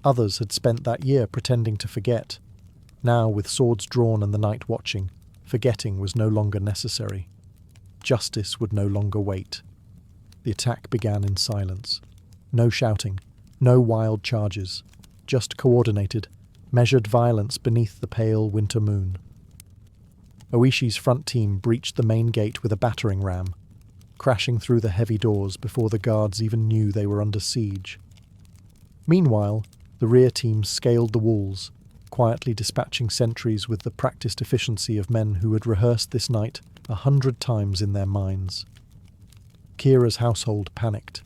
Others had spent that year pretending to forget. Now, with swords drawn and the night watching, forgetting was no longer necessary. Justice would no longer wait. The attack began in silence. No shouting, no wild charges, just coordinated, measured violence beneath the pale winter moon. Oishi's front team breached the main gate with a battering ram, crashing through the heavy doors before the guards even knew they were under siege. Meanwhile, the rear team scaled the walls, quietly dispatching sentries with the practiced efficiency of men who had rehearsed this night 100 times in their minds. Kira's household panicked.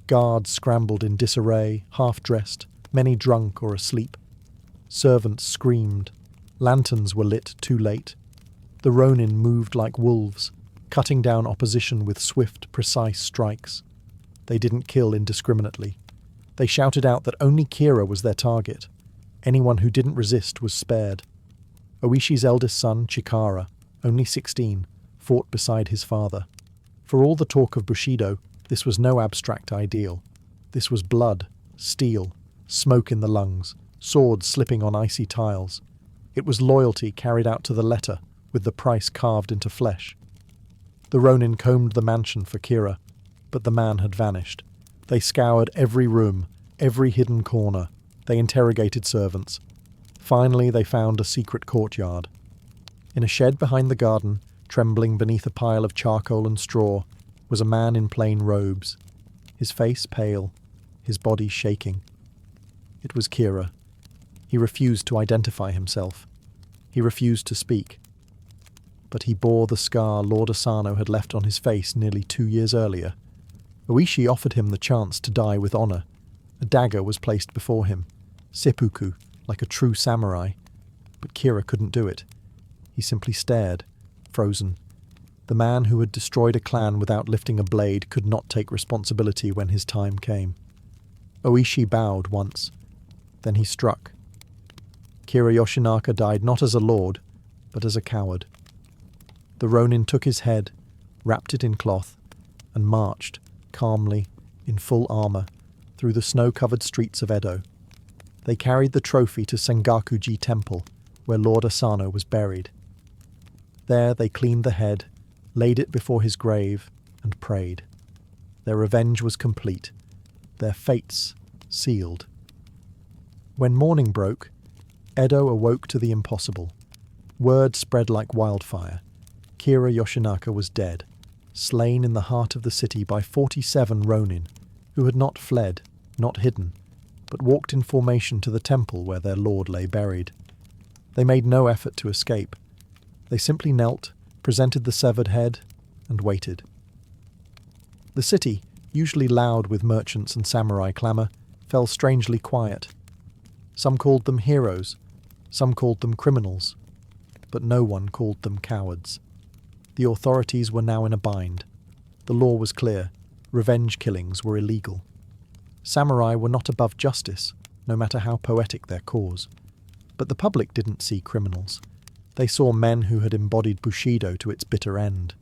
Guards scrambled in disarray, half-dressed, many drunk or asleep. Servants screamed. Lanterns were lit too late. The Ronin moved like wolves, cutting down opposition with swift, precise strikes. They didn't kill indiscriminately. They shouted out that only Kira was their target. Anyone who didn't resist was spared. Oishi's eldest son, Chikara, only 16, fought beside his father. For all the talk of Bushido, this was no abstract ideal. This was blood, steel, smoke in the lungs, swords slipping on icy tiles. It was loyalty carried out to the letter, with the price carved into flesh. The Ronin combed the mansion for Kira, but the man had vanished. They scoured every room, every hidden corner. They interrogated servants. Finally, they found a secret courtyard. In a shed behind the garden, trembling beneath a pile of charcoal and straw, was a man in plain robes, his face pale, his body shaking. It was Kira. He refused to identify himself. He refused to speak. But he bore the scar Lord Asano had left on his face nearly 2 years earlier. Oishi offered him the chance to die with honor. A dagger was placed before him, seppuku, like a true samurai. But Kira couldn't do it. He simply stared, frozen. The man who had destroyed a clan without lifting a blade could not take responsibility when his time came. Oishi bowed once. Then he struck. Kira Yoshinaka died not as a lord, but as a coward. The Ronin took his head, wrapped it in cloth, and marched, calmly, in full armor, through the snow-covered streets of Edo. They carried the trophy to Sengakuji Temple, where Lord Asano was buried. There they cleaned the head, laid it before his grave, and prayed. Their revenge was complete, their fates sealed. When morning broke, Edo awoke to the impossible. Word spread like wildfire. Kira Yoshinaka was dead, slain in the heart of the city by 47 Ronin, who had not fled, not hidden, but walked in formation to the temple where their lord lay buried. They made no effort to escape. They simply knelt, presented the severed head, and waited. The city, usually loud with merchants and samurai clamour, fell strangely quiet. Some called them heroes, some called them criminals, but no one called them cowards. The authorities were now in a bind. The law was clear. Revenge killings were illegal. Samurai were not above justice, no matter how poetic their cause. But the public didn't see criminals. They saw men who had embodied Bushido to its bitter end.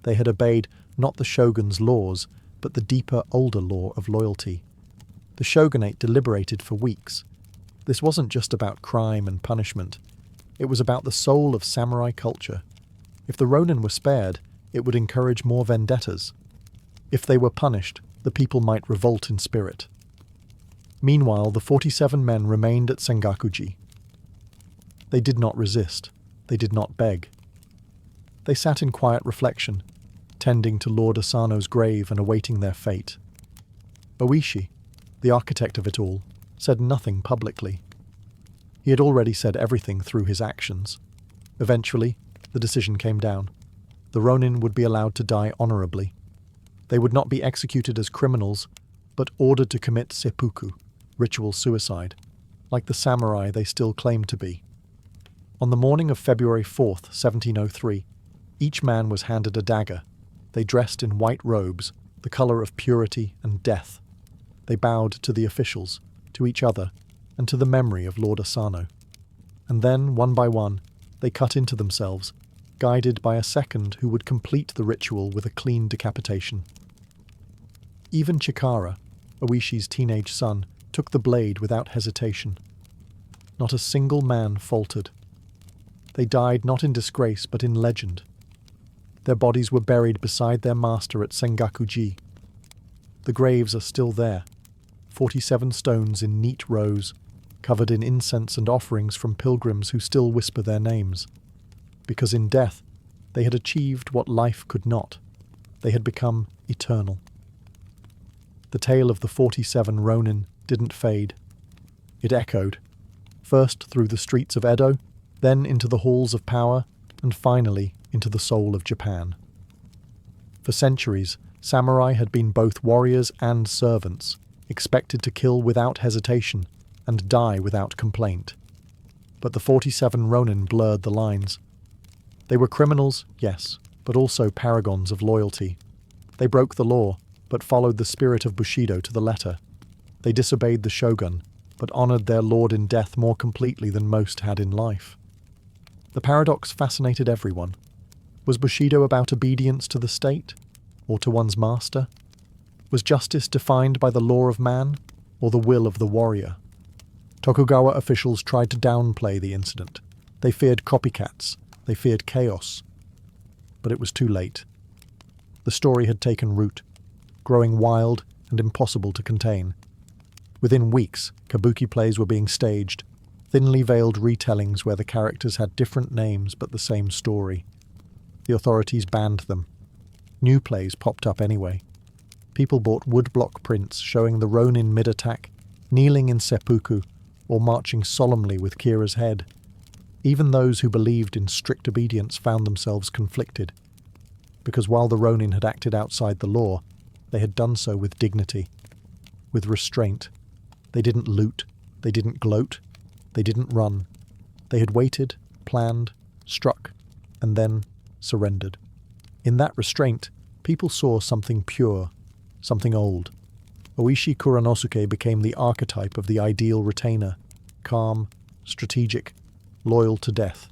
They had obeyed not the shogun's laws, but the deeper, older law of loyalty. The shogunate deliberated for weeks. This wasn't just about crime and punishment. It was about the soul of samurai culture. If the Ronin were spared, it would encourage more vendettas. If they were punished, the people might revolt in spirit. Meanwhile, the 47 men remained at Sengakuji. They did not resist. They did not beg. They sat in quiet reflection, tending to Lord Asano's grave and awaiting their fate. Oishi, the architect of it all, said nothing publicly. He had already said everything through his actions. Eventually, the decision came down. The Ronin would be allowed to die honorably. They would not be executed as criminals, but ordered to commit seppuku, ritual suicide, like the samurai they still claimed to be. On the morning of February 4th, 1703, each man was handed a dagger. They dressed in white robes, the colour of purity and death. They bowed to the officials, to each other, and to the memory of Lord Asano. And then, one by one, they cut into themselves, guided by a second who would complete the ritual with a clean decapitation. Even Chikara, Oishi's teenage son, took the blade without hesitation. Not a single man faltered. They died not in disgrace but in legend. Their bodies were buried beside their master at Sengakuji. The graves are still there, 47 stones in neat rows, covered in incense and offerings from pilgrims who still whisper their names. Because in death, they had achieved what life could not. They had become eternal. The tale of the 47 Ronin didn't fade. It echoed, first through the streets of Edo, then into the halls of power, and finally into the soul of Japan. For centuries, samurai had been both warriors and servants, expected to kill without hesitation and die without complaint. But the 47 Ronin blurred the lines. They were criminals, yes, but also paragons of loyalty. They broke the law, but followed the spirit of Bushido to the letter. They disobeyed the shogun, but honoured their lord in death more completely than most had in life. The paradox fascinated everyone. Was Bushido about obedience to the state, or to one's master? Was justice defined by the law of man, or the will of the warrior? Tokugawa officials tried to downplay the incident. They feared copycats. They feared chaos. But it was too late. The story had taken root, growing wild and impossible to contain. Within weeks, kabuki plays were being staged, thinly veiled retellings where the characters had different names but the same story. The authorities banned them. New plays popped up anyway. People bought woodblock prints showing the Ronin mid-attack, kneeling in seppuku, or marching solemnly with Kira's head. Even those who believed in strict obedience found themselves conflicted, because while the Ronin had acted outside the law, they had done so with dignity, with restraint. They didn't loot, they didn't gloat, they didn't run. They had waited, planned, struck, and then surrendered. In that restraint, people saw something pure, something old. Oishi Kuranosuke became the archetype of the ideal retainer, calm, strategic, loyal to death.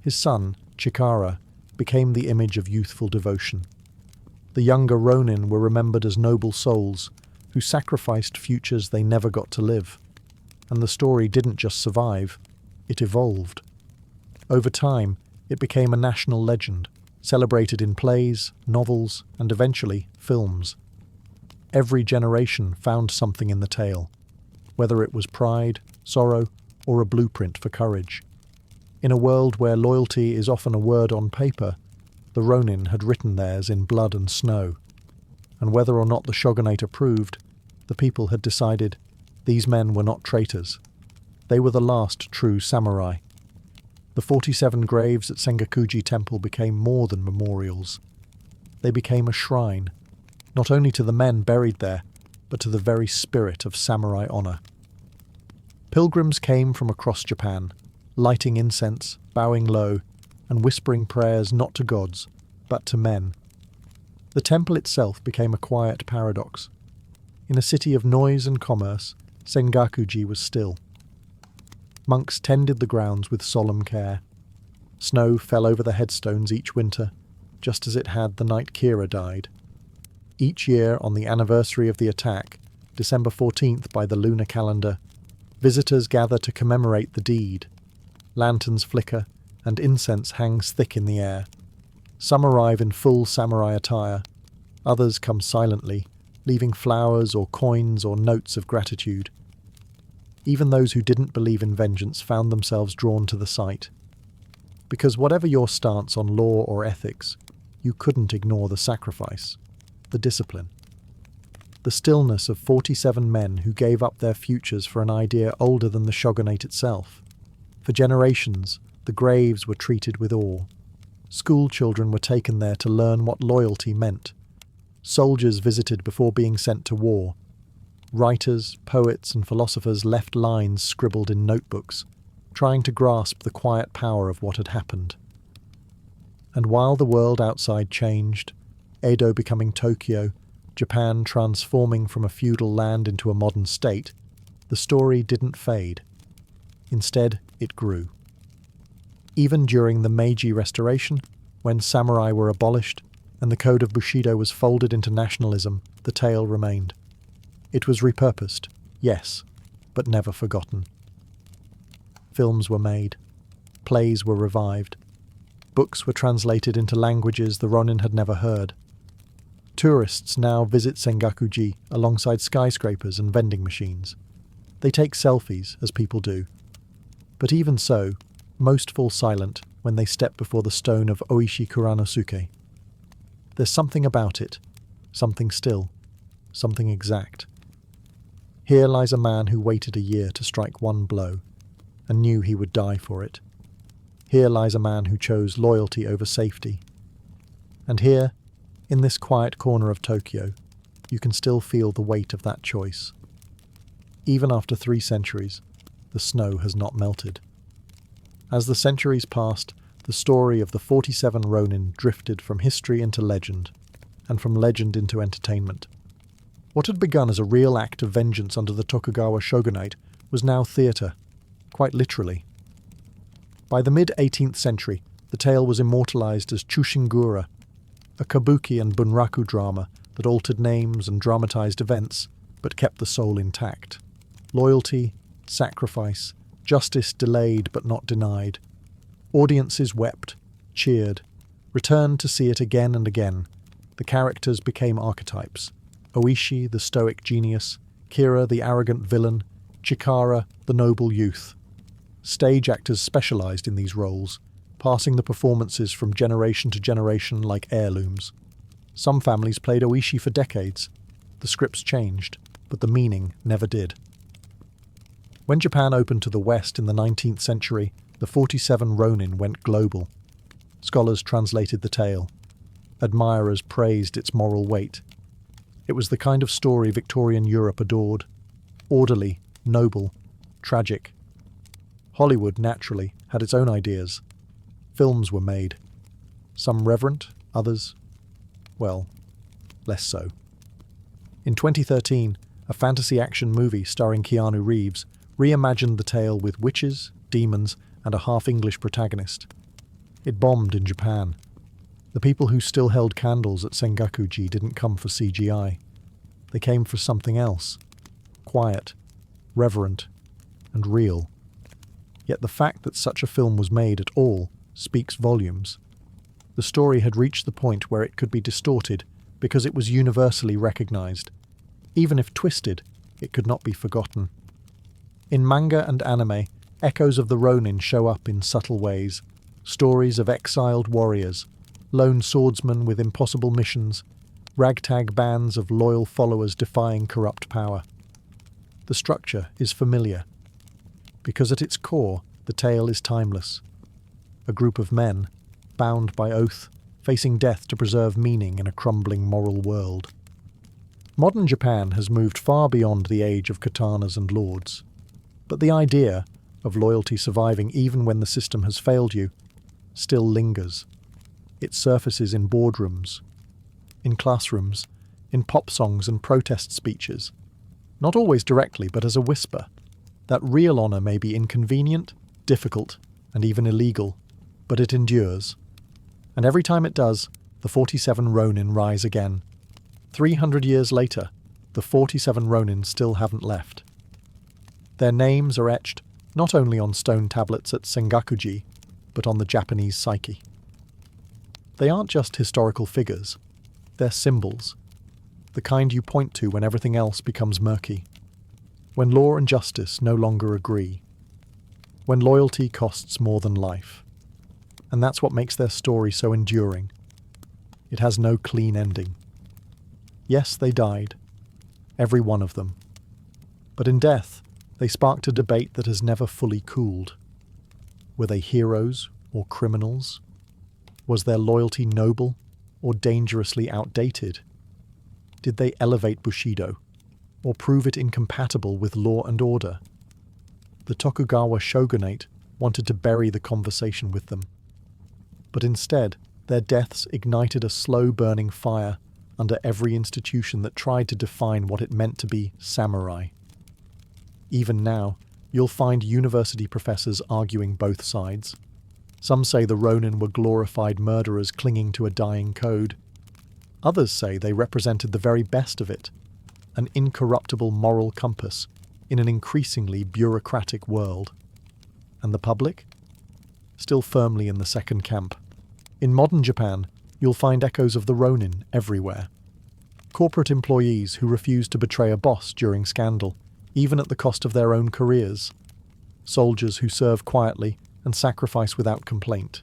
His son, Chikara, became the image of youthful devotion. The younger Ronin were remembered as noble souls who sacrificed futures they never got to live. And the story didn't just survive, it evolved. Over time, it became a national legend, celebrated in plays, novels, and eventually films. Every generation found something in the tale, whether it was pride, sorrow, or a blueprint for courage. In a world where loyalty is often a word on paper, the Ronin had written theirs in blood and snow. And whether or not the shogunate approved, the people had decided these men were not traitors. They were the last true samurai. The 47 graves at Sengakuji Temple became more than memorials. They became a shrine, not only to the men buried there, but to the very spirit of samurai honor. Pilgrims came from across Japan, lighting incense, bowing low, and whispering prayers not to gods, but to men. The temple itself became a quiet paradox. In a city of noise and commerce, Sengakuji was still. Monks tended the grounds with solemn care. Snow fell over the headstones each winter, just as it had the night Kira died. Each year on the anniversary of the attack, December 14th by the lunar calendar, visitors gather to commemorate the deed. Lanterns flicker, and incense hangs thick in the air. Some arrive in full samurai attire, others come silently, leaving flowers or coins or notes of gratitude. Even those who didn't believe in vengeance found themselves drawn to the sight. Because whatever your stance on law or ethics, you couldn't ignore the sacrifice, the discipline. The stillness of 47 men who gave up their futures for an idea older than the shogunate itself. For generations, the graves were treated with awe. School children were taken there to learn what loyalty meant. Soldiers visited before being sent to war. Writers, poets, and philosophers left lines scribbled in notebooks, trying to grasp the quiet power of what had happened. And while the world outside changed, Edo becoming Tokyo, Japan transforming from a feudal land into a modern state, the story didn't fade. Instead, it grew. Even during the Meiji Restoration, when samurai were abolished and the code of Bushido was folded into nationalism, the tale remained. It was repurposed, yes, but never forgotten. Films were made. Plays were revived. Books were translated into languages the Ronin had never heard. Tourists now visit Sengaku-ji alongside skyscrapers and vending machines. They take selfies, as people do. But even so, most fall silent when they step before the stone of Oishi Kuranosuke. There's something about it, something still, something exact. Here lies a man who waited a year to strike one blow, and knew he would die for it. Here lies a man who chose loyalty over safety. And here, in this quiet corner of Tokyo, you can still feel the weight of that choice. Even after 3 centuries, the snow has not melted. As the centuries passed, the story of the 47 Ronin drifted from history into legend, and from legend into entertainment. What had begun as a real act of vengeance under the Tokugawa shogunate was now theatre, quite literally. By the mid-18th century, the tale was immortalized as Chushingura, a kabuki and bunraku drama that altered names and dramatized events, but kept the soul intact. Loyalty, sacrifice, justice delayed but not denied. Audiences wept, cheered, returned to see it again and again. The characters became archetypes. Oishi, the stoic genius, Kira, the arrogant villain, Chikara, the noble youth. Stage actors specialized in these roles, passing the performances from generation to generation like heirlooms. Some families played Oishi for decades. The scripts changed, but the meaning never did. When Japan opened to the West in the 19th century, the 47 Ronin went global. Scholars translated the tale. Admirers praised its moral weight. It was the kind of story Victorian Europe adored. Orderly, noble, tragic. Hollywood, naturally, had its own ideas. Films were made. Some reverent, others, well, less so. In 2013, a fantasy action movie starring Keanu Reeves reimagined the tale with witches, demons, and a half-English protagonist. It bombed in Japan. The people who still held candles at Sengaku-ji didn't come for CGI. They came for something else. Quiet, reverent, and real. Yet the fact that such a film was made at all speaks volumes. The story had reached the point where it could be distorted because it was universally recognized. Even if twisted, it could not be forgotten. In manga and anime, echoes of the Ronin show up in subtle ways. Stories of exiled warriors, lone swordsmen with impossible missions, ragtag bands of loyal followers defying corrupt power. The structure is familiar, because at its core, the tale is timeless. A group of men, bound by oath, facing death to preserve meaning in a crumbling moral world. Modern Japan has moved far beyond the age of katanas and lords. But the idea of loyalty surviving even when the system has failed you still lingers. It surfaces in boardrooms, in classrooms, in pop songs and protest speeches. Not always directly, but as a whisper. That real honor may be inconvenient, difficult, and even illegal, but it endures. And every time it does, the 47 Ronin rise again. 300 years later, the 47 Ronin still haven't left. Their names are etched not only on stone tablets at Sengaku-ji, but on the Japanese psyche. They aren't just historical figures, they're symbols, the kind you point to when everything else becomes murky, when law and justice no longer agree, when loyalty costs more than life. And that's what makes their story so enduring. It has no clean ending. Yes, they died, every one of them. But in death, they sparked a debate that has never fully cooled. Were they heroes or criminals? Was their loyalty noble or dangerously outdated? Did they elevate Bushido or prove it incompatible with law and order? The Tokugawa shogunate wanted to bury the conversation with them. But instead, their deaths ignited a slow-burning fire under every institution that tried to define what it meant to be samurai. Even now, you'll find university professors arguing both sides. Some say the Ronin were glorified murderers clinging to a dying code. Others say they represented the very best of it, an incorruptible moral compass in an increasingly bureaucratic world. And the public? Still firmly in the second camp. In modern Japan, you'll find echoes of the Ronin everywhere. Corporate employees who refuse to betray a boss during scandal, even at the cost of their own careers. Soldiers who serve quietly and sacrifice without complaint.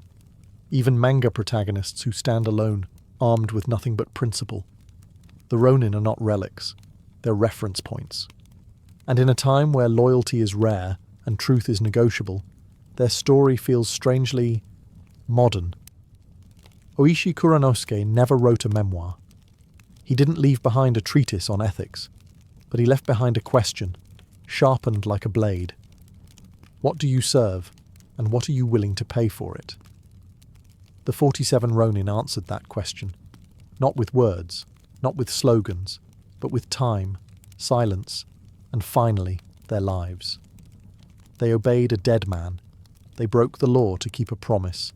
Even manga protagonists who stand alone, armed with nothing but principle. The Ronin are not relics, they're reference points. And in a time where loyalty is rare and truth is negotiable, their story feels strangely modern. Oishi Kuranosuke never wrote a memoir. He didn't leave behind a treatise on ethics, but he left behind a question, sharpened like a blade. What do you serve, and what are you willing to pay for it? The 47 Ronin answered that question, not with words, not with slogans, but with time, silence, and finally, their lives. They obeyed a dead man. They broke the law to keep a promise.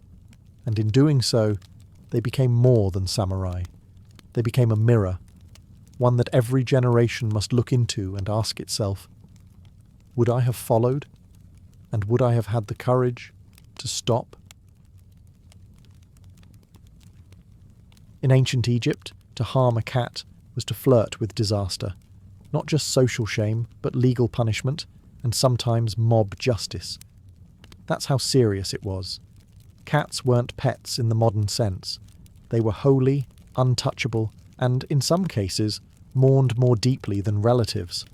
And in doing so, they became more than samurai. They became a mirror, one that every generation must look into and ask itself, would I have followed? And would I have had the courage to stop? In ancient Egypt, to harm a cat was to flirt with disaster. Not just social shame, but legal punishment, and sometimes mob justice. That's how serious it was. Cats weren't pets in the modern sense. They were holy, untouchable, and, in some cases, mourned more deeply than relatives.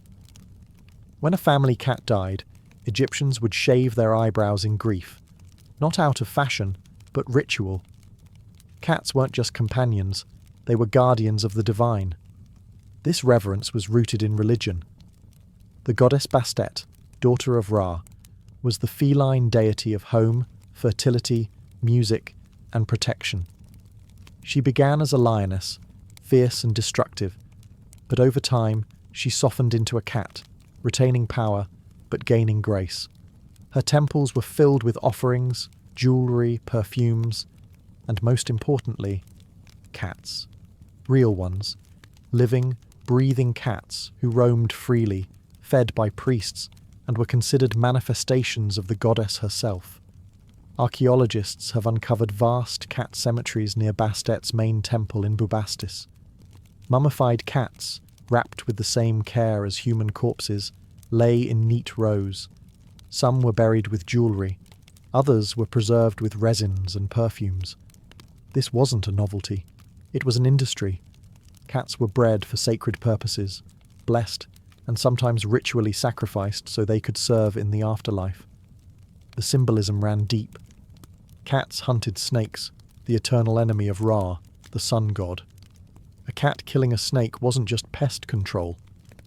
When a family cat died, Egyptians would shave their eyebrows in grief, not out of fashion, but ritual. Cats weren't just companions, they were guardians of the divine. This reverence was rooted in religion. The goddess Bastet, daughter of Ra, was the feline deity of home, fertility, music, and protection. She began as a lioness, fierce and destructive, but over time she softened into a cat, retaining power, but gaining grace. Her temples were filled with offerings, jewellery, perfumes, and most importantly, cats. Real ones, living, breathing cats who roamed freely, fed by priests, and were considered manifestations of the goddess herself. Archaeologists have uncovered vast cat cemeteries near Bastet's main temple in Bubastis. Mummified cats, wrapped with the same care as human corpses, lay in neat rows. Some were buried with jewellery, others were preserved with resins and perfumes. This wasn't a novelty, it was an industry. Cats were bred for sacred purposes, blessed, and sometimes ritually sacrificed so they could serve in the afterlife. The symbolism ran deep. Cats hunted snakes, the eternal enemy of Ra, the sun god. A cat killing a snake wasn't just pest control,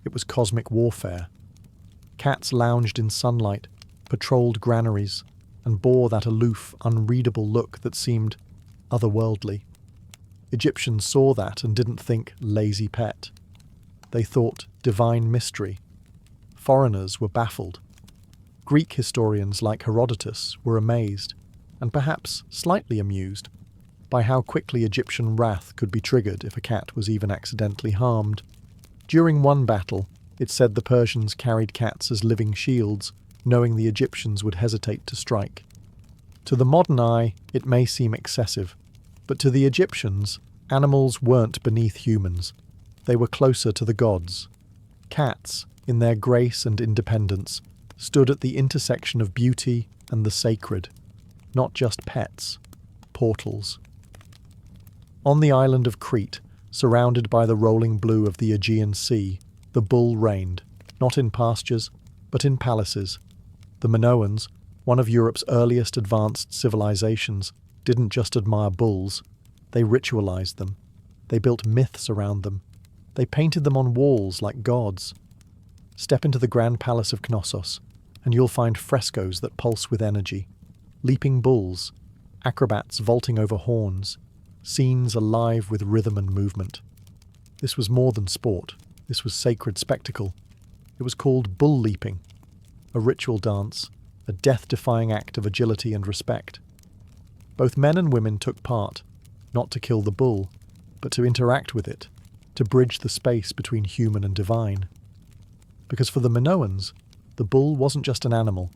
it was cosmic warfare. Cats lounged in sunlight, patrolled granaries, and bore that aloof, unreadable look that seemed otherworldly. Egyptians saw that and didn't think lazy pet. They thought divine mystery. Foreigners were baffled. Greek historians like Herodotus were amazed, and perhaps slightly amused, by how quickly Egyptian wrath could be triggered if a cat was even accidentally harmed. During one battle, it said the Persians carried cats as living shields, knowing the Egyptians would hesitate to strike. To the modern eye, it may seem excessive, But to the Egyptians, animals weren't beneath humans. They were closer to the gods. Cats, in their grace and independence, stood at the intersection of beauty and the sacred. Not just pets, portals. On the island of Crete, surrounded by the rolling blue of the Aegean Sea, the bull reigned, not in pastures, but in palaces. The Minoans, one of Europe's earliest advanced civilizations, didn't just admire bulls. They ritualized them. They built myths around them. They painted them on walls like gods. Step into the Grand Palace of Knossos, and you'll find frescoes that pulse with energy. Leaping bulls, acrobats vaulting over horns, scenes alive with rhythm and movement. This was more than sport. This was sacred spectacle. It was called bull leaping, a ritual dance, a death-defying act of agility and respect. Both men and women took part, not to kill the bull, but to interact with it, to bridge the space between human and divine. Because for the Minoans, the bull wasn't just an animal,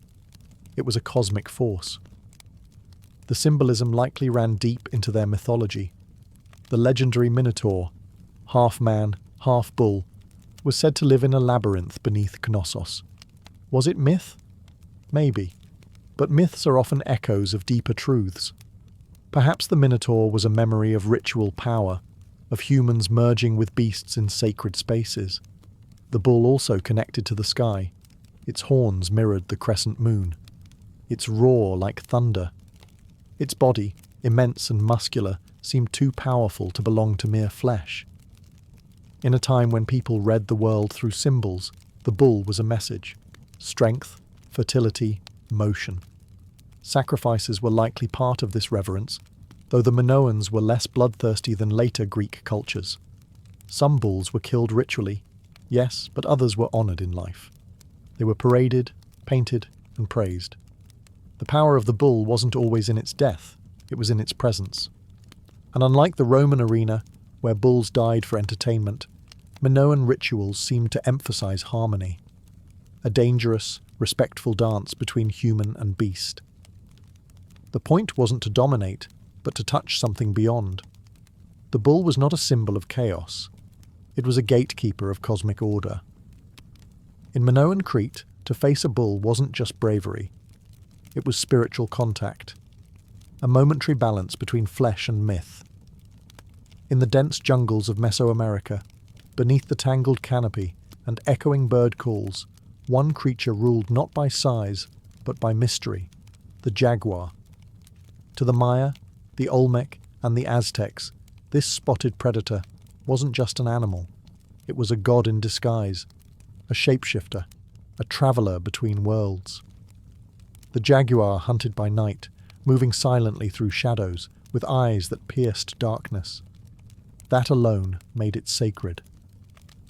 it was a cosmic force. The symbolism likely ran deep into their mythology. The legendary Minotaur, half man, half bull, was said to live in a labyrinth beneath Knossos. Was it myth? Maybe. But myths are often echoes of deeper truths. Perhaps the Minotaur was a memory of ritual power, of humans merging with beasts in sacred spaces. The bull also connected to the sky. Its horns mirrored the crescent moon. Its roar like thunder. Its body, immense and muscular, seemed too powerful to belong to mere flesh. In a time when people read the world through symbols, the bull was a message. Strength, fertility, motion. Sacrifices were likely part of this reverence, though the Minoans were less bloodthirsty than later Greek cultures. Some bulls were killed ritually, yes, but others were honoured in life. They were paraded, painted, and praised. The power of the bull wasn't always in its death, it was in its presence. And unlike the Roman arena, where bulls died for entertainment, Minoan rituals seemed to emphasize harmony. A dangerous, respectful dance between human and beast. The point wasn't to dominate, but to touch something beyond. The bull was not a symbol of chaos. It was a gatekeeper of cosmic order. In Minoan Crete, to face a bull wasn't just bravery. It was spiritual contact, a momentary balance between flesh and myth. In the dense jungles of Mesoamerica, beneath the tangled canopy and echoing bird calls, one creature ruled not by size, but by mystery, the jaguar. To the Maya, the Olmec, and the Aztecs, this spotted predator wasn't just an animal. It was a god in disguise, a shapeshifter, a traveller between worlds. The jaguar hunted by night, moving silently through shadows, with eyes that pierced darkness. That alone made it sacred.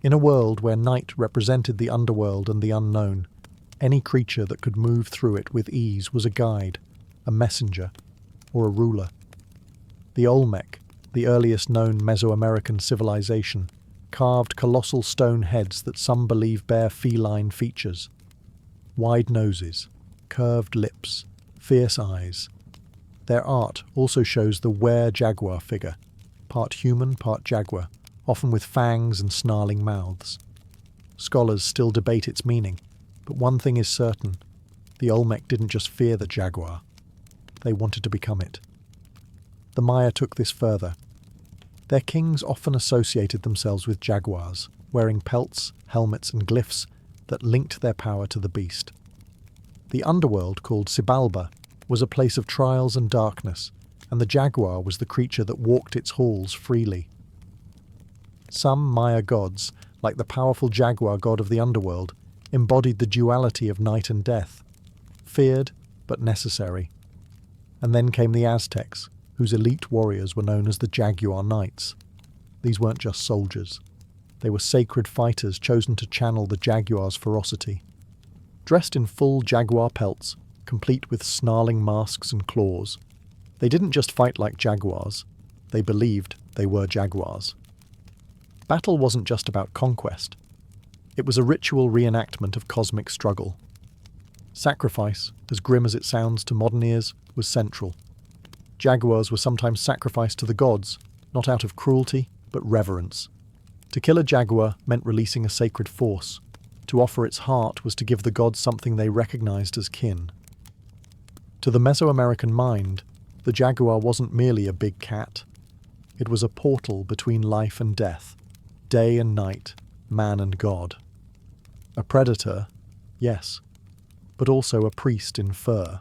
In a world where night represented the underworld and the unknown, any creature that could move through it with ease was a guide, a messenger, or a ruler. The Olmec, the earliest known Mesoamerican civilization, carved colossal stone heads that some believe bear feline features. Wide noses, curved lips, fierce eyes. Their art also shows the were-jaguar figure, part human, part jaguar, often with fangs and snarling mouths. Scholars still debate its meaning, but one thing is certain: the Olmec didn't just fear the jaguar, they wanted to become it. The Maya took this further. Their kings often associated themselves with jaguars, wearing pelts, helmets, and glyphs that linked their power to the beast. The underworld, called Xibalba, was a place of trials and darkness, and the jaguar was the creature that walked its halls freely. Some Maya gods, like the powerful jaguar god of the underworld, embodied the duality of night and death, feared but necessary. And then came the Aztecs, whose elite warriors were known as the Jaguar Knights. These weren't just soldiers. They were sacred fighters chosen to channel the jaguar's ferocity. Dressed in full jaguar pelts, complete with snarling masks and claws, they didn't just fight like jaguars, they believed they were jaguars. Battle wasn't just about conquest. It was a ritual reenactment of cosmic struggle. Sacrifice, as grim as it sounds to modern ears, was central. Jaguars were sometimes sacrificed to the gods, not out of cruelty, but reverence. To kill a jaguar meant releasing a sacred force. To offer its heart was to give the gods something they recognized as kin. To the Mesoamerican mind, the jaguar wasn't merely a big cat. It was a portal between life and death, day and night, man and God. A predator, yes, but also a priest in fur.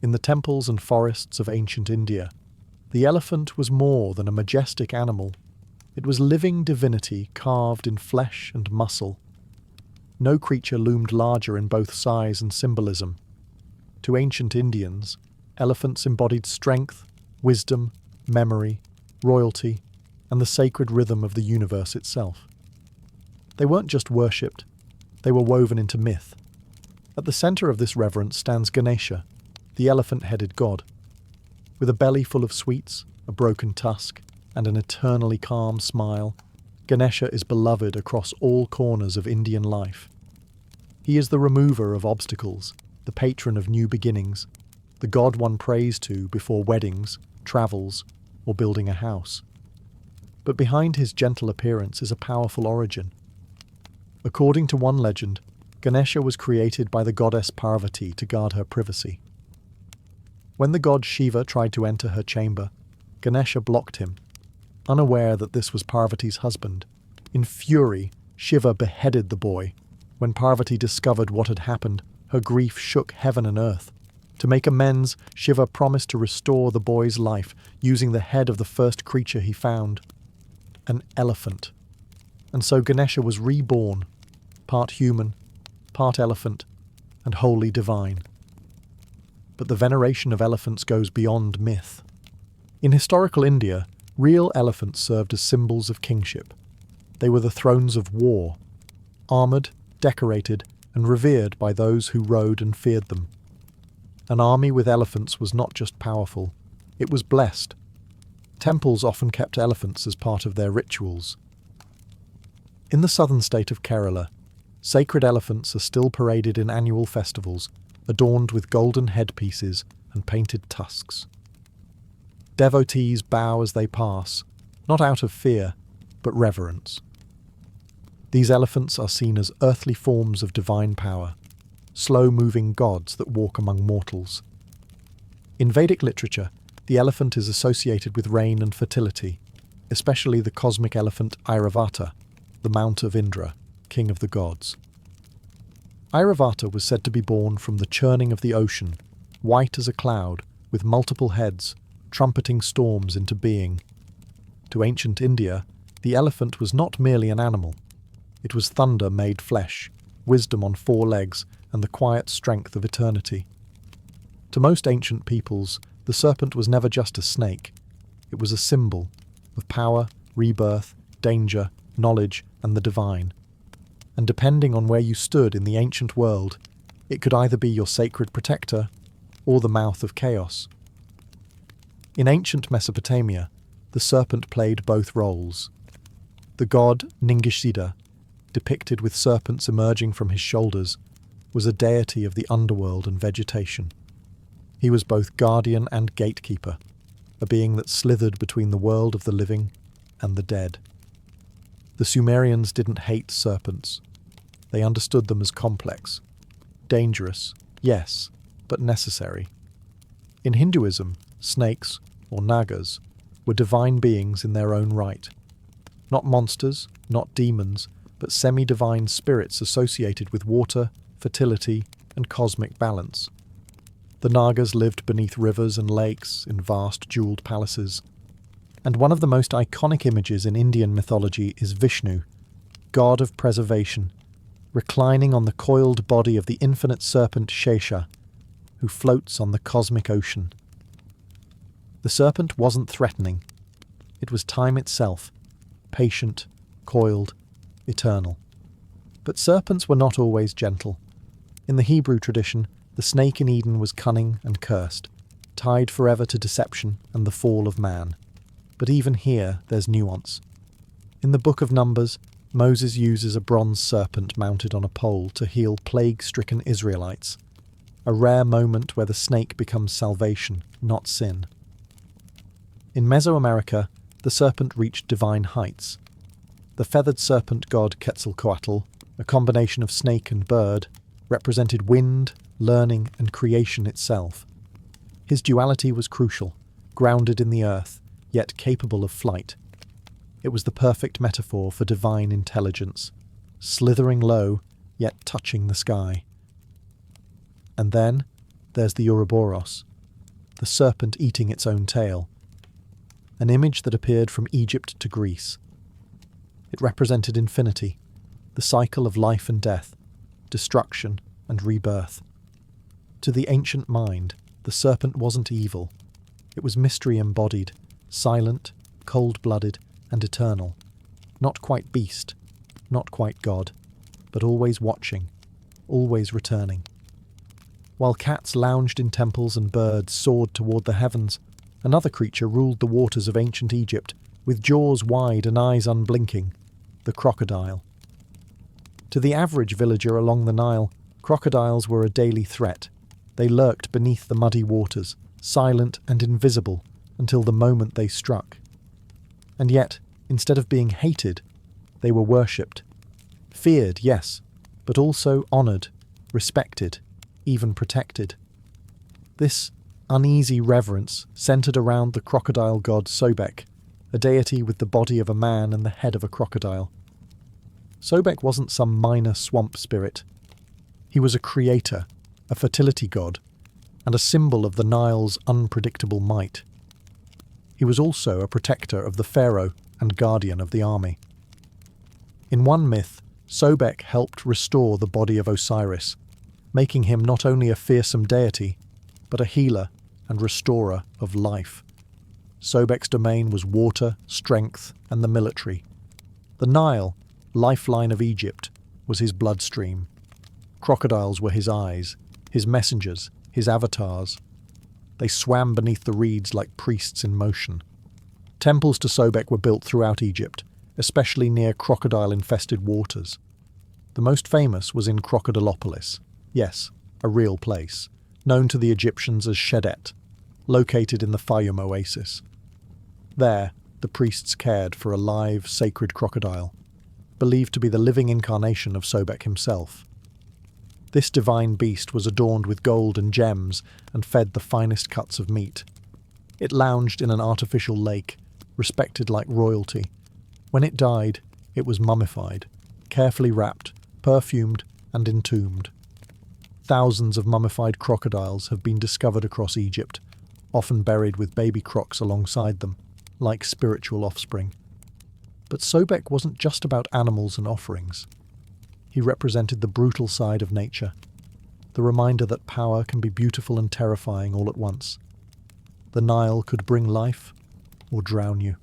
In the temples and forests of ancient India, the elephant was more than a majestic animal. It was living divinity carved in flesh and muscle. No creature loomed larger in both size and symbolism. To ancient Indians, elephants embodied strength, wisdom, memory, royalty, and the sacred rhythm of the universe itself. They weren't just worshipped, they were woven into myth. At the center of this reverence stands Ganesha, the elephant-headed god. With a belly full of sweets, a broken tusk, and an eternally calm smile, Ganesha is beloved across all corners of Indian life. He is the remover of obstacles, the patron of new beginnings, the god one prays to before weddings, travels, or building a house. But behind his gentle appearance is a powerful origin. According to one legend, Ganesha was created by the goddess Parvati to guard her privacy. When the god Shiva tried to enter her chamber, Ganesha blocked him. Unaware that this was Parvati's husband, in fury, Shiva beheaded the boy. When Parvati discovered what had happened, her grief shook heaven and earth. To make amends, Shiva promised to restore the boy's life using the head of the first creature he found, an elephant. And so Ganesha was reborn, part human, part elephant, and wholly divine. But the veneration of elephants goes beyond myth. In historical India, real elephants served as symbols of kingship. They were the thrones of war, armoured, decorated, and revered by those who rode and feared them. An army with elephants was not just powerful, it was blessed. Temples often kept elephants as part of their rituals. In the southern state of Kerala, sacred elephants are still paraded in annual festivals, adorned with golden headpieces and painted tusks. Devotees bow as they pass, not out of fear, but reverence. These elephants are seen as earthly forms of divine power, slow-moving gods that walk among mortals. In Vedic literature, the elephant is associated with rain and fertility, especially the cosmic elephant Airavata, the mount of Indra, king of the gods. Airavata was said to be born from the churning of the ocean, white as a cloud, with multiple heads, trumpeting storms into being. To ancient India, the elephant was not merely an animal. It was thunder made flesh, wisdom on 4 legs, and the quiet strength of eternity. To most ancient peoples, the serpent was never just a snake. It was a symbol of power, rebirth, danger, knowledge, and the divine. And depending on where you stood in the ancient world, it could either be your sacred protector or the mouth of chaos. In ancient Mesopotamia, the serpent played both roles. The god Ningishida, depicted with serpents emerging from his shoulders, was a deity of the underworld and vegetation. He was both guardian and gatekeeper, a being that slithered between the world of the living and the dead. The Sumerians didn't hate serpents. They understood them as complex. Dangerous, yes, but necessary. In Hinduism, snakes, or nagas, were divine beings in their own right. Not monsters, not demons, but semi-divine spirits associated with water, fertility, and cosmic balance. The nagas lived beneath rivers and lakes in vast jeweled palaces. And one of the most iconic images in Indian mythology is Vishnu, god of preservation, reclining on the coiled body of the infinite serpent Shesha, who floats on the cosmic ocean. The serpent wasn't threatening. It was time itself, patient, coiled, eternal. But serpents were not always gentle. In the Hebrew tradition, the snake in Eden was cunning and cursed, tied forever to deception and the fall of man. But even here, there's nuance. In the Book of Numbers, Moses uses a bronze serpent mounted on a pole to heal plague-stricken Israelites, a rare moment where the snake becomes salvation, not sin. In Mesoamerica, the serpent reached divine heights. The feathered serpent god Quetzalcoatl, a combination of snake and bird, represented wind, learning, and creation itself. His duality was crucial, grounded in the earth, yet capable of flight. It was the perfect metaphor for divine intelligence, slithering low, yet touching the sky. And then there's the Ouroboros, the serpent eating its own tail, an image that appeared from Egypt to Greece. It represented infinity, the cycle of life and death, destruction and rebirth. To the ancient mind, the serpent wasn't evil. It was mystery embodied, silent, cold-blooded, and eternal. Not quite beast, not quite God, but always watching, always returning. While cats lounged in temples and birds soared toward the heavens, another creature ruled the waters of ancient Egypt, with jaws wide and eyes unblinking, the crocodile. To the average villager along the Nile, crocodiles were a daily threat. They lurked beneath the muddy waters, silent and invisible, until the moment they struck. And yet, instead of being hated, they were worshipped. Feared, yes, but also honoured, respected, even protected. This uneasy reverence centred around the crocodile god Sobek, a deity with the body of a man and the head of a crocodile. Sobek wasn't some minor swamp spirit. He was a creator, a fertility god, and a symbol of the Nile's unpredictable might. He was also a protector of the pharaoh and guardian of the army. In one myth, Sobek helped restore the body of Osiris, making him not only a fearsome deity, but a healer and restorer of life. Sobek's domain was water, strength, and the military. The Nile, lifeline of Egypt, was his bloodstream. Crocodiles were his eyes, his messengers, his avatars. They swam beneath the reeds like priests in motion. Temples to Sobek were built throughout Egypt, especially near crocodile-infested waters. The most famous was in Crocodilopolis, yes, a real place, known to the Egyptians as Shedet, located in the Fayum oasis. There, the priests cared for a live, sacred crocodile, believed to be the living incarnation of Sobek himself. This divine beast was adorned with gold and gems and fed the finest cuts of meat. It lounged in an artificial lake, respected like royalty. When it died, it was mummified, carefully wrapped, perfumed, and entombed. Thousands of mummified crocodiles have been discovered across Egypt, often buried with baby crocs alongside them, like spiritual offspring. But Sobek wasn't just about animals and offerings. He represented the brutal side of nature, the reminder that power can be beautiful and terrifying all at once. The Nile could bring life or drown you.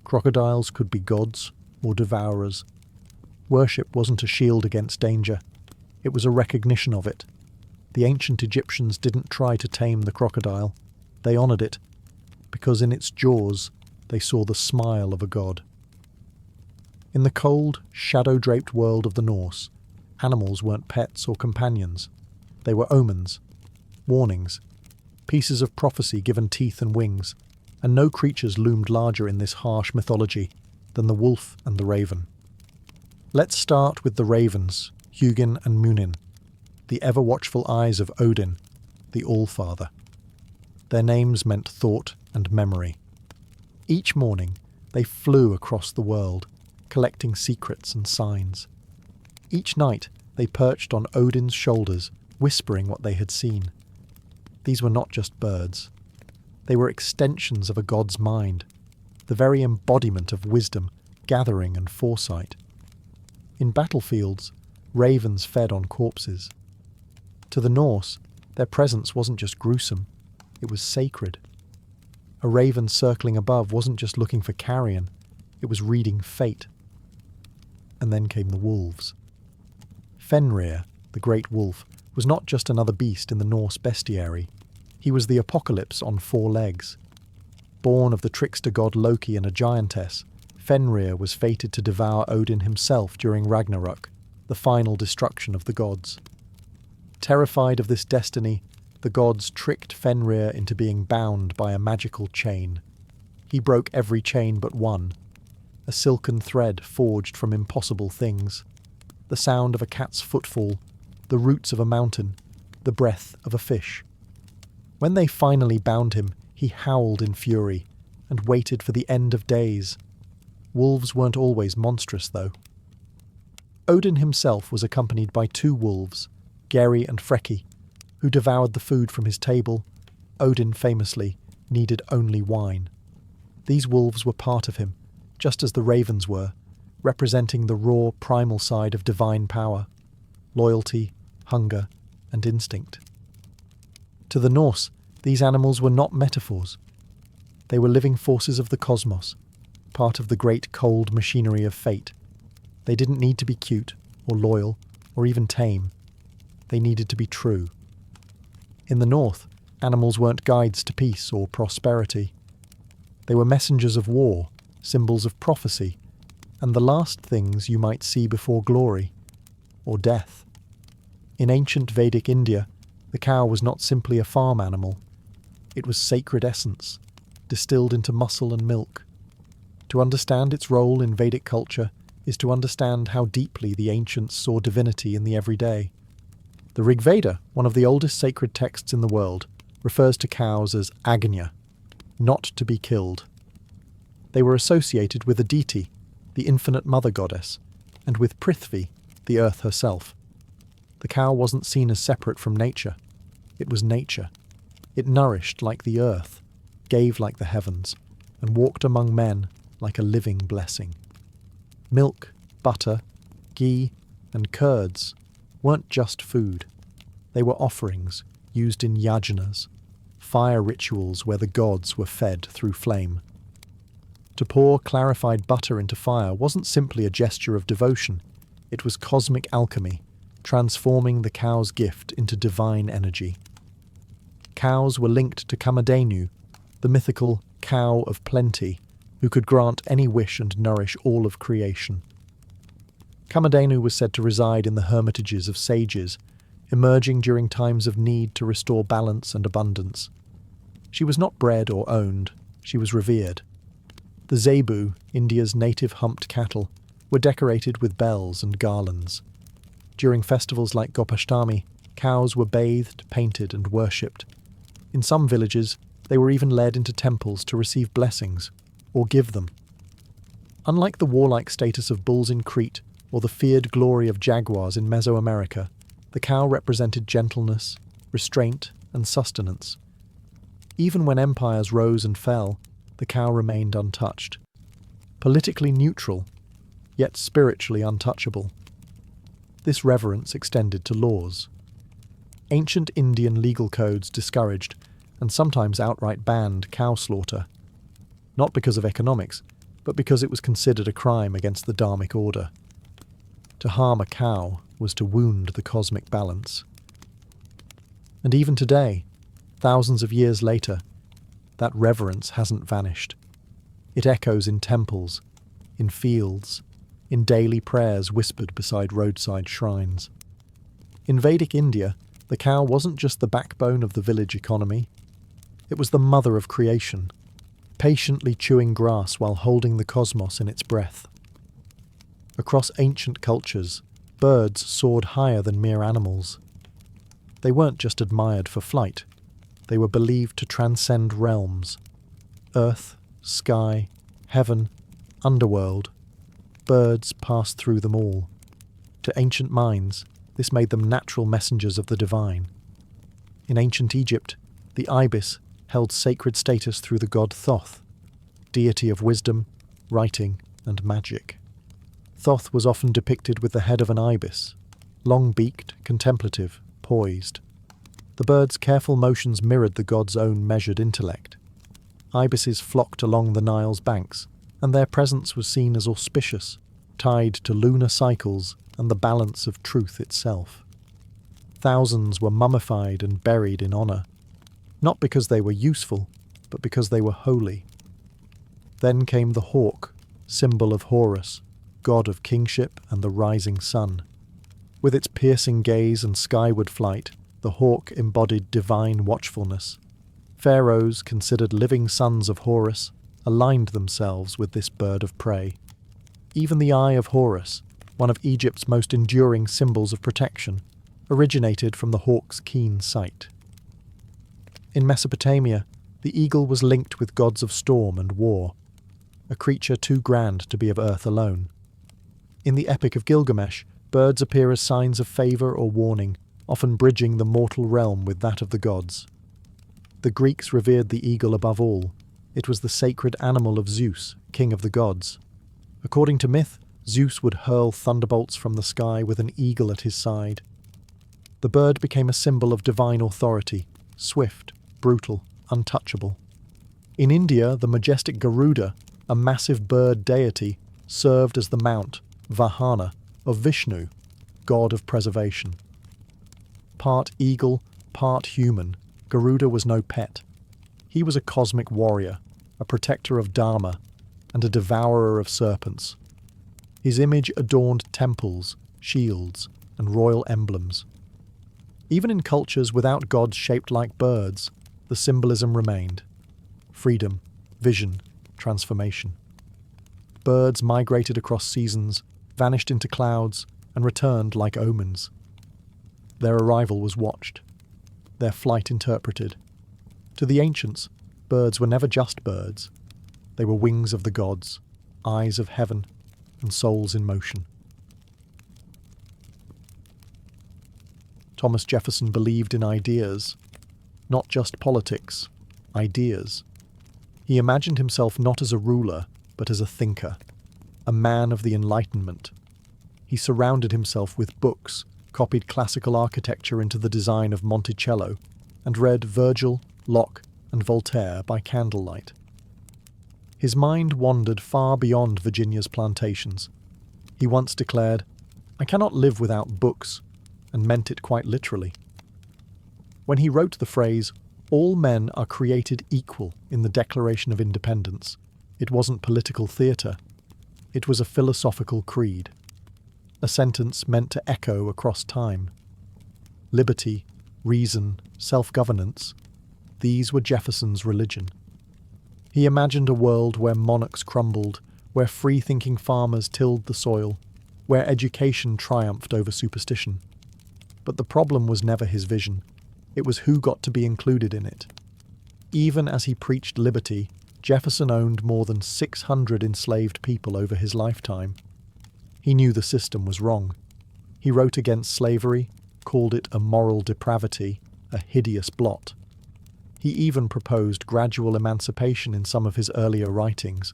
Crocodiles could be gods or devourers. Worship wasn't a shield against danger. It was a recognition of it. The ancient Egyptians didn't try to tame the crocodile. They honoured it, because in its jaws they saw the smile of a god. In the cold, shadow-draped world of the Norse, animals weren't pets or companions. They were omens, warnings, pieces of prophecy given teeth and wings, and no creatures loomed larger in this harsh mythology than the wolf and the raven. Let's start with the ravens, Hugin and Munin, the ever-watchful eyes of Odin, the All-Father. Their names meant thought and memory. Each morning, they flew across the world, collecting secrets and signs. Each night, they perched on Odin's shoulders, whispering what they had seen. These were not just birds. They were extensions of a god's mind, the very embodiment of wisdom, gathering, and foresight. In battlefields, ravens fed on corpses. To the Norse, their presence wasn't just gruesome, it was sacred. A raven circling above wasn't just looking for carrion, it was reading fate. And then came the wolves. Fenrir, the great wolf, was not just another beast in the Norse bestiary. He was the apocalypse on 4 legs. Born of the trickster god Loki and a giantess, Fenrir was fated to devour Odin himself during Ragnarok, the final destruction of the gods. Terrified of this destiny, the gods tricked Fenrir into being bound by a magical chain. He broke every chain but one, a silken thread forged from impossible things, the sound of a cat's footfall, the roots of a mountain, the breath of a fish. When they finally bound him, he howled in fury and waited for the end of days. Wolves weren't always monstrous, though. Odin himself was accompanied by two wolves, Geri and Freki, who devoured the food from his table. Odin famously needed only wine. These wolves were part of him, just as the ravens were, representing the raw, primal side of divine power, loyalty, hunger, and instinct. To the Norse, these animals were not metaphors. They were living forces of the cosmos, part of the great cold machinery of fate. They didn't need to be cute, or loyal, or even tame. They needed to be true. In the North, animals weren't guides to peace or prosperity. They were messengers of war, symbols of prophecy, and the last things you might see before glory, or death. In ancient Vedic India, the cow was not simply a farm animal. It was sacred essence, distilled into muscle and milk. To understand its role in Vedic culture is to understand how deeply the ancients saw divinity in the everyday. The Rig Veda, one of the oldest sacred texts in the world, refers to cows as agnya, not to be killed. They were associated with Aditi, the infinite mother goddess, and with Prithvi, the earth herself. The cow wasn't seen as separate from nature. It was nature. It nourished like the earth, gave like the heavens, and walked among men like a living blessing. Milk, butter, ghee, and curds weren't just food. They were offerings used in yajnas, fire rituals where the gods were fed through flame. To pour clarified butter into fire wasn't simply a gesture of devotion. It was cosmic alchemy, transforming the cow's gift into divine energy. Cows were linked to Kamadhenu, the mythical cow of plenty, who could grant any wish and nourish all of creation. Kamadhenu was said to reside in the hermitages of sages, emerging during times of need to restore balance and abundance. She was not bred or owned, she was revered. The zebu, India's native humped cattle, were decorated with bells and garlands. During festivals like Gopashtami, cows were bathed, painted, and worshipped. In some villages, they were even led into temples to receive blessings, or give them. Unlike the warlike status of bulls in Crete or the feared glory of jaguars in Mesoamerica, the cow represented gentleness, restraint, and sustenance. Even when empires rose and fell, the cow remained untouched. Politically neutral, yet spiritually untouchable. This reverence extended to laws. Ancient Indian legal codes discouraged, and sometimes outright banned, cow slaughter. Not because of economics, but because it was considered a crime against the dharmic order. To harm a cow was to wound the cosmic balance. And even today, thousands of years later, that reverence hasn't vanished. It echoes in temples, in fields, in daily prayers whispered beside roadside shrines. In Vedic India, the cow wasn't just the backbone of the village economy. It was the mother of creation, patiently chewing grass while holding the cosmos in its breath. Across ancient cultures, birds soared higher than mere animals. They weren't just admired for flight. They were believed to transcend realms. Earth, sky, heaven, underworld. Birds passed through them all. To ancient minds, this made them natural messengers of the divine. In ancient Egypt, the ibis held sacred status through the god Thoth, deity of wisdom, writing, and magic. Thoth was often depicted with the head of an ibis, long-beaked, contemplative, poised. The bird's careful motions mirrored the god's own measured intellect. Ibises flocked along the Nile's banks, and their presence was seen as auspicious, tied to lunar cycles and the balance of truth itself. Thousands were mummified and buried in honour, not because they were useful, but because they were holy. Then came the hawk, symbol of Horus, god of kingship and the rising sun. With its piercing gaze and skyward flight, the hawk embodied divine watchfulness. Pharaohs, considered living sons of Horus, aligned themselves with this bird of prey. Even the eye of Horus, one of Egypt's most enduring symbols of protection, originated from the hawk's keen sight. In Mesopotamia, the eagle was linked with gods of storm and war, a creature too grand to be of earth alone. In the Epic of Gilgamesh, birds appear as signs of favour or warning, often bridging the mortal realm with that of the gods. The Greeks revered the eagle above all. It was the sacred animal of Zeus, king of the gods. According to myth, Zeus would hurl thunderbolts from the sky with an eagle at his side. The bird became a symbol of divine authority, swift, brutal, untouchable. In India, the majestic Garuda, a massive bird deity, served as the mount, Vahana, of Vishnu, god of preservation. Part eagle, part human, Garuda was no pet. He was a cosmic warrior, a protector of Dharma, and a devourer of serpents. His image adorned temples, shields, and royal emblems. Even in cultures without gods shaped like birds, the symbolism remained. Freedom, vision, transformation. Birds migrated across seasons, vanished into clouds, and returned like omens. Their arrival was watched, their flight interpreted. To the ancients, birds were never just birds. They were wings of the gods, eyes of heaven, and souls in motion. Thomas Jefferson believed in ideas, not just politics, ideas. He imagined himself not as a ruler, but as a thinker, a man of the Enlightenment. He surrounded himself with books, copied classical architecture into the design of Monticello, and read Virgil, Locke, and Voltaire by candlelight. His mind wandered far beyond Virginia's plantations. He once declared, "I cannot live without books," and meant it quite literally. When he wrote the phrase, "All men are created equal" in the Declaration of Independence, it wasn't political theatre. It was a philosophical creed. A sentence meant to echo across time. Liberty, reason, self-governance, these were Jefferson's religion. He imagined a world where monarchs crumbled, where free-thinking farmers tilled the soil, where education triumphed over superstition. But the problem was never his vision. It was who got to be included in it. Even as he preached liberty, Jefferson owned more than 600 enslaved people over his lifetime. He knew the system was wrong. He wrote against slavery, called it a moral depravity, a hideous blot. He even proposed gradual emancipation in some of his earlier writings.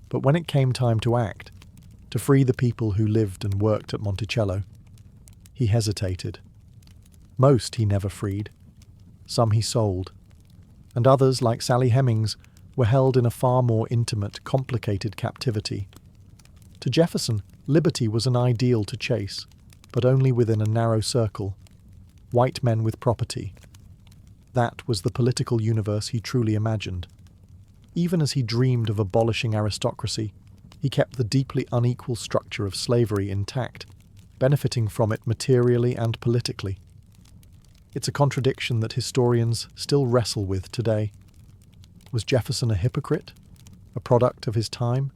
But when it came time to act, to free the people who lived and worked at Monticello, he hesitated. Most he never freed. Some he sold. And others, like Sally Hemings, were held in a far more intimate, complicated captivity. To Jefferson, liberty was an ideal to chase, but only within a narrow circle. White men with property. That was the political universe he truly imagined. Even as he dreamed of abolishing aristocracy, he kept the deeply unequal structure of slavery intact, benefiting from it materially and politically. It's a contradiction that historians still wrestle with today. Was Jefferson a hypocrite? A product of his time?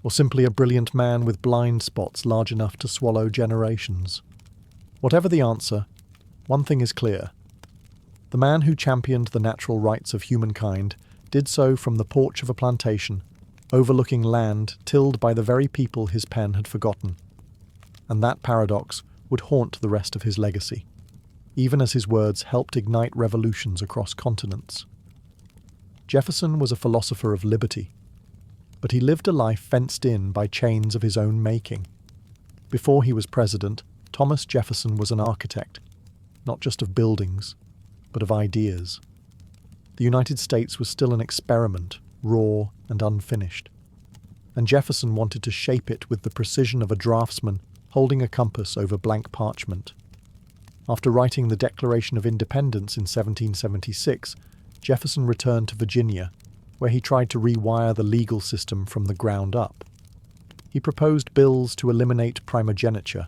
Or simply a brilliant man with blind spots large enough to swallow generations? Whatever the answer, one thing is clear. The man who championed the natural rights of humankind did so from the porch of a plantation, overlooking land tilled by the very people his pen had forgotten. And that paradox would haunt the rest of his legacy, even as his words helped ignite revolutions across continents. Jefferson was a philosopher of liberty, but he lived a life fenced in by chains of his own making. Before he was president, Thomas Jefferson was an architect, not just of buildings, but of ideas. The United States was still an experiment, raw and unfinished, and Jefferson wanted to shape it with the precision of a draftsman holding a compass over blank parchment. After writing the Declaration of Independence in 1776, Jefferson returned to Virginia, where he tried to rewire the legal system from the ground up. He proposed bills to eliminate primogeniture,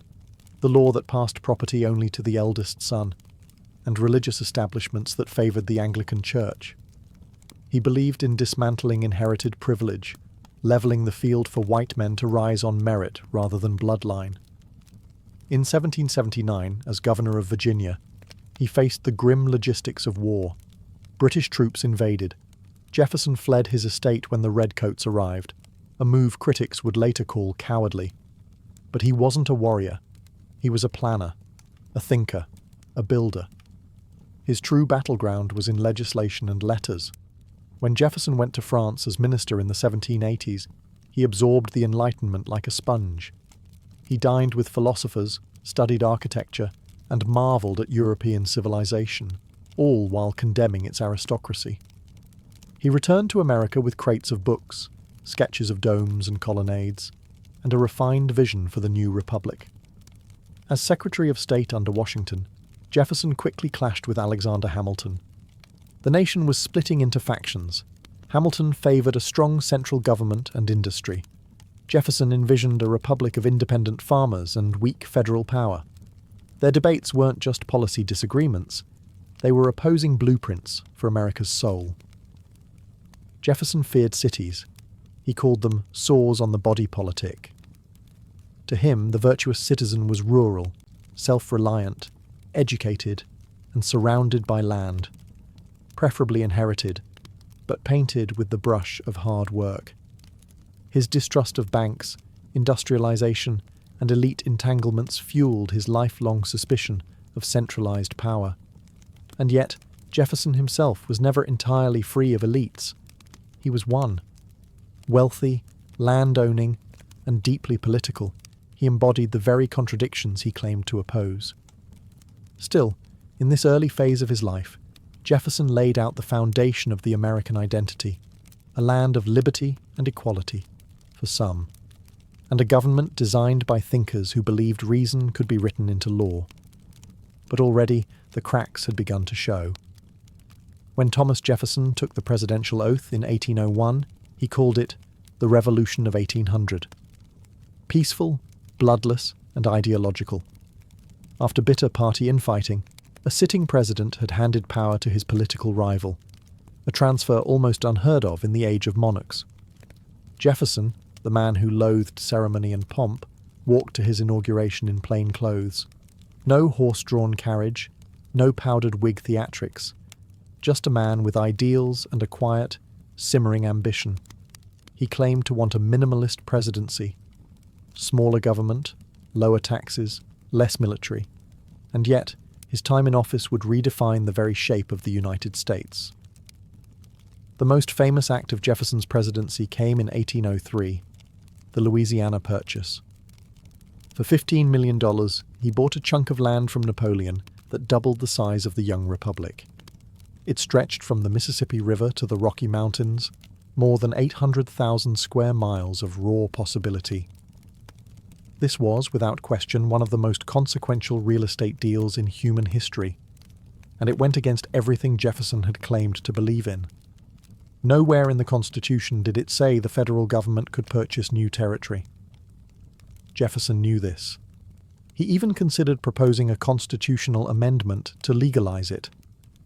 the law that passed property only to the eldest son, and religious establishments that favoured the Anglican Church. He believed in dismantling inherited privilege, leveling the field for white men to rise on merit rather than bloodline. In 1779, as governor of Virginia, he faced the grim logistics of war. British troops invaded. Jefferson fled his estate when the redcoats arrived, a move critics would later call cowardly. But he wasn't a warrior. He was a planner, a thinker, a builder. His true battleground was in legislation and letters. When Jefferson went to France as minister in the 1780s, he absorbed the Enlightenment like a sponge. He dined with philosophers, studied architecture, and marvelled at European civilization, all while condemning its aristocracy. He returned to America with crates of books, sketches of domes and colonnades, and a refined vision for the new republic. As Secretary of State under Washington, Jefferson quickly clashed with Alexander Hamilton. The nation was splitting into factions. Hamilton favoured a strong central government and industry. Jefferson envisioned a republic of independent farmers and weak federal power. Their debates weren't just policy disagreements, they were opposing blueprints for America's soul. Jefferson feared cities. He called them sores on the body politic. To him, the virtuous citizen was rural, self-reliant, educated, and surrounded by land, preferably inherited, but painted with the brush of hard work. His distrust of banks, industrialization, and elite entanglements fueled his lifelong suspicion of centralized power. And yet, Jefferson himself was never entirely free of elites. He was one. Wealthy, land-owning, and deeply political, he embodied the very contradictions he claimed to oppose. Still, in this early phase of his life, Jefferson laid out the foundation of the American identity, a land of liberty and equality, for some, and a government designed by thinkers who believed reason could be written into law. But already the cracks had begun to show. When Thomas Jefferson took the presidential oath in 1801, he called it the Revolution of 1800. Peaceful, bloodless, and ideological. After bitter party infighting, a sitting president had handed power to his political rival, a transfer almost unheard of in the age of monarchs. Jefferson, the man who loathed ceremony and pomp, walked to his inauguration in plain clothes. No horse-drawn carriage, no powdered wig theatrics, just a man with ideals and a quiet, simmering ambition. He claimed to want a minimalist presidency, smaller government, lower taxes, less military, and yet his time in office would redefine the very shape of the United States. The most famous act of Jefferson's presidency came in 1803, the Louisiana Purchase. For $15 million, he bought a chunk of land from Napoleon that doubled the size of the young republic. It stretched from the Mississippi River to the Rocky Mountains, more than 800,000 square miles of raw possibility. This was, without question, one of the most consequential real estate deals in human history, and it went against everything Jefferson had claimed to believe in. Nowhere in the Constitution did it say the federal government could purchase new territory. Jefferson knew this. He even considered proposing a constitutional amendment to legalize it,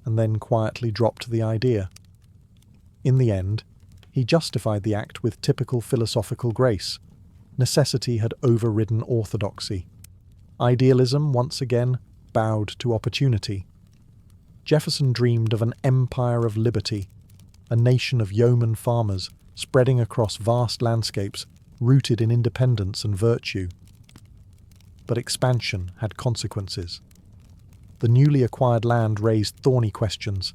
and then quietly dropped the idea. In the end, he justified the act with typical philosophical grace. Necessity had overridden orthodoxy. Idealism, once again, bowed to opportunity. Jefferson dreamed of an empire of liberty, a nation of yeoman farmers spreading across vast landscapes rooted in independence and virtue. But expansion had consequences. The newly acquired land raised thorny questions.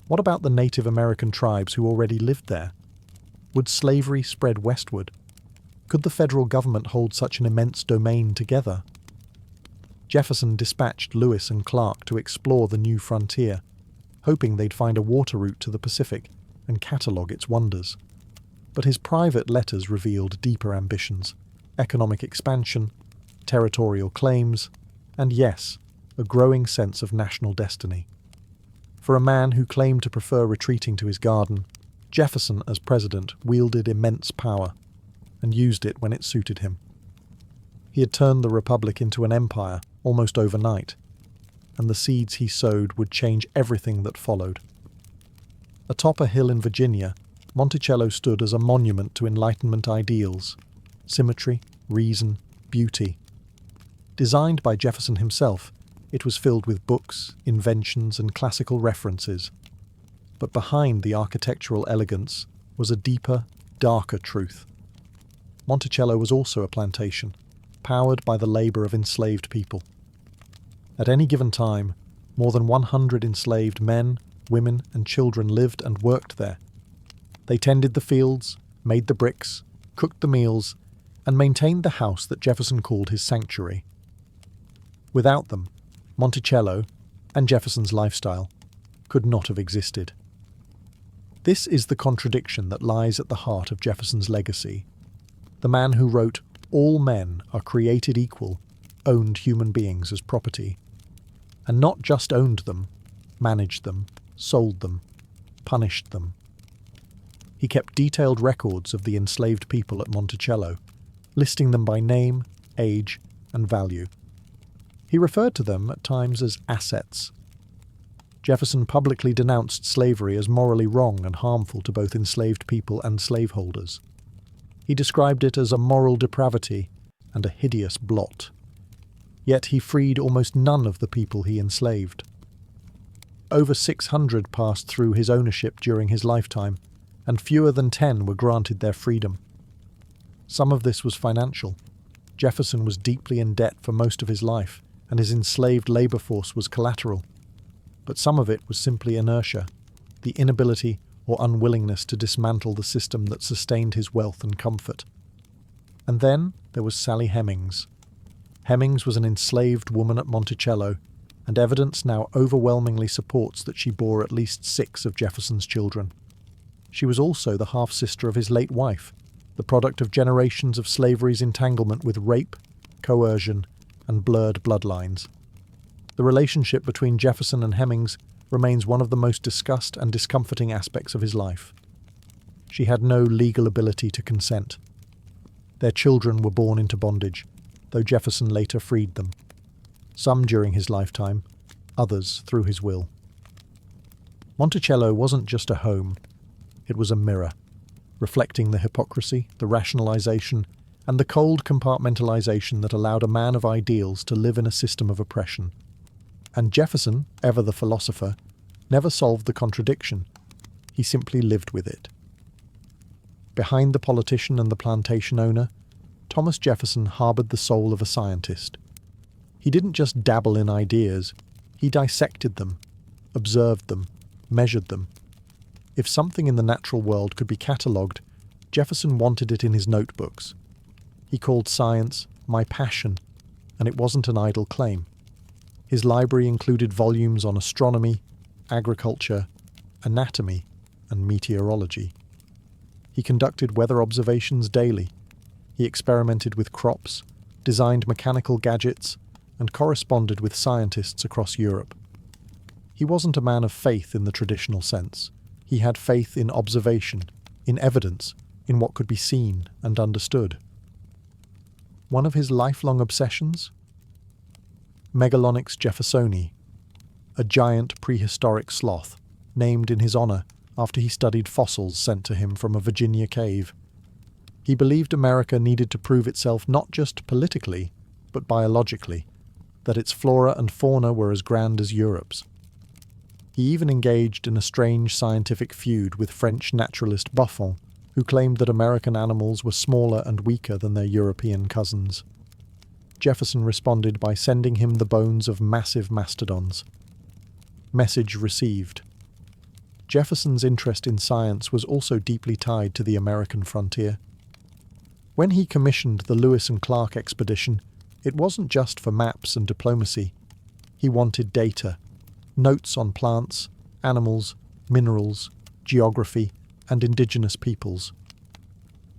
What about the Native American tribes who already lived there? Would slavery spread westward? Could the federal government hold such an immense domain together? Jefferson dispatched Lewis and Clark to explore the new frontier, hoping they'd find a water route to the Pacific and catalogue its wonders. But his private letters revealed deeper ambitions, economic expansion, territorial claims, and yes, a growing sense of national destiny. For a man who claimed to prefer retreating to his garden, Jefferson, as president, wielded immense power, and used it when it suited him. He had turned the Republic into an empire almost overnight, and the seeds he sowed would change everything that followed. Atop a hill in Virginia, Monticello stood as a monument to Enlightenment ideals: symmetry, reason, beauty. Designed by Jefferson himself, it was filled with books, inventions, and classical references. But behind the architectural elegance was a deeper, darker truth. Monticello was also a plantation, powered by the labor of enslaved people. At any given time, more than 100 enslaved men, women, and children lived and worked there. They tended the fields, made the bricks, cooked the meals, and maintained the house that Jefferson called his sanctuary. Without them, Monticello, and Jefferson's lifestyle, could not have existed. This is the contradiction that lies at the heart of Jefferson's legacy. The man who wrote, "All men are created equal," owned human beings as property. And not just owned them, managed them, sold them, punished them. He kept detailed records of the enslaved people at Monticello, listing them by name, age, and value. He referred to them at times as assets. Jefferson publicly denounced slavery as morally wrong and harmful to both enslaved people and slaveholders. He described it as a moral depravity and a hideous blot. Yet he freed almost none of the people he enslaved. Over 600 passed through his ownership during his lifetime, and fewer than 10 were granted their freedom. Some of this was financial. Jefferson was deeply in debt for most of his life, and his enslaved labor force was collateral. But some of it was simply inertia, the inability or unwillingness to dismantle the system that sustained his wealth and comfort. And then there was Sally Hemings. Hemings was an enslaved woman at Monticello, and evidence now overwhelmingly supports that she bore at least 6 of Jefferson's children. She was also the half-sister of his late wife, the product of generations of slavery's entanglement with rape, coercion, and blurred bloodlines. The relationship between Jefferson and Hemings remains one of the most discussed and discomforting aspects of his life. She had no legal ability to consent. Their children were born into bondage, though Jefferson later freed them. Some during his lifetime, others through his will. Monticello wasn't just a home, it was a mirror, reflecting the hypocrisy, the rationalization, and the cold compartmentalization that allowed a man of ideals to live in a system of oppression. And Jefferson, ever the philosopher, never solved the contradiction. He simply lived with it. Behind the politician and the plantation owner, Thomas Jefferson harbored the soul of a scientist. He didn't just dabble in ideas, he dissected them, observed them, measured them. If something in the natural world could be catalogued, Jefferson wanted it in his notebooks. He called science "my passion," and it wasn't an idle claim. His library included volumes on astronomy, agriculture, anatomy, and meteorology. He conducted weather observations daily. He experimented with crops, designed mechanical gadgets, and corresponded with scientists across Europe. He wasn't a man of faith in the traditional sense. He had faith in observation, in evidence, in what could be seen and understood. One of his lifelong obsessions? Megalonyx jeffersoni, a giant prehistoric sloth, named in his honor after he studied fossils sent to him from a Virginia cave. He believed America needed to prove itself not just politically, but biologically, that its flora and fauna were as grand as Europe's. He even engaged in a strange scientific feud with French naturalist Buffon, who claimed that American animals were smaller and weaker than their European cousins. Jefferson responded by sending him the bones of massive mastodons. Message received. Jefferson's interest in science was also deeply tied to the American frontier. When he commissioned the Lewis and Clark expedition, it wasn't just for maps and diplomacy. He wanted data, notes on plants, animals, minerals, geography, and indigenous peoples.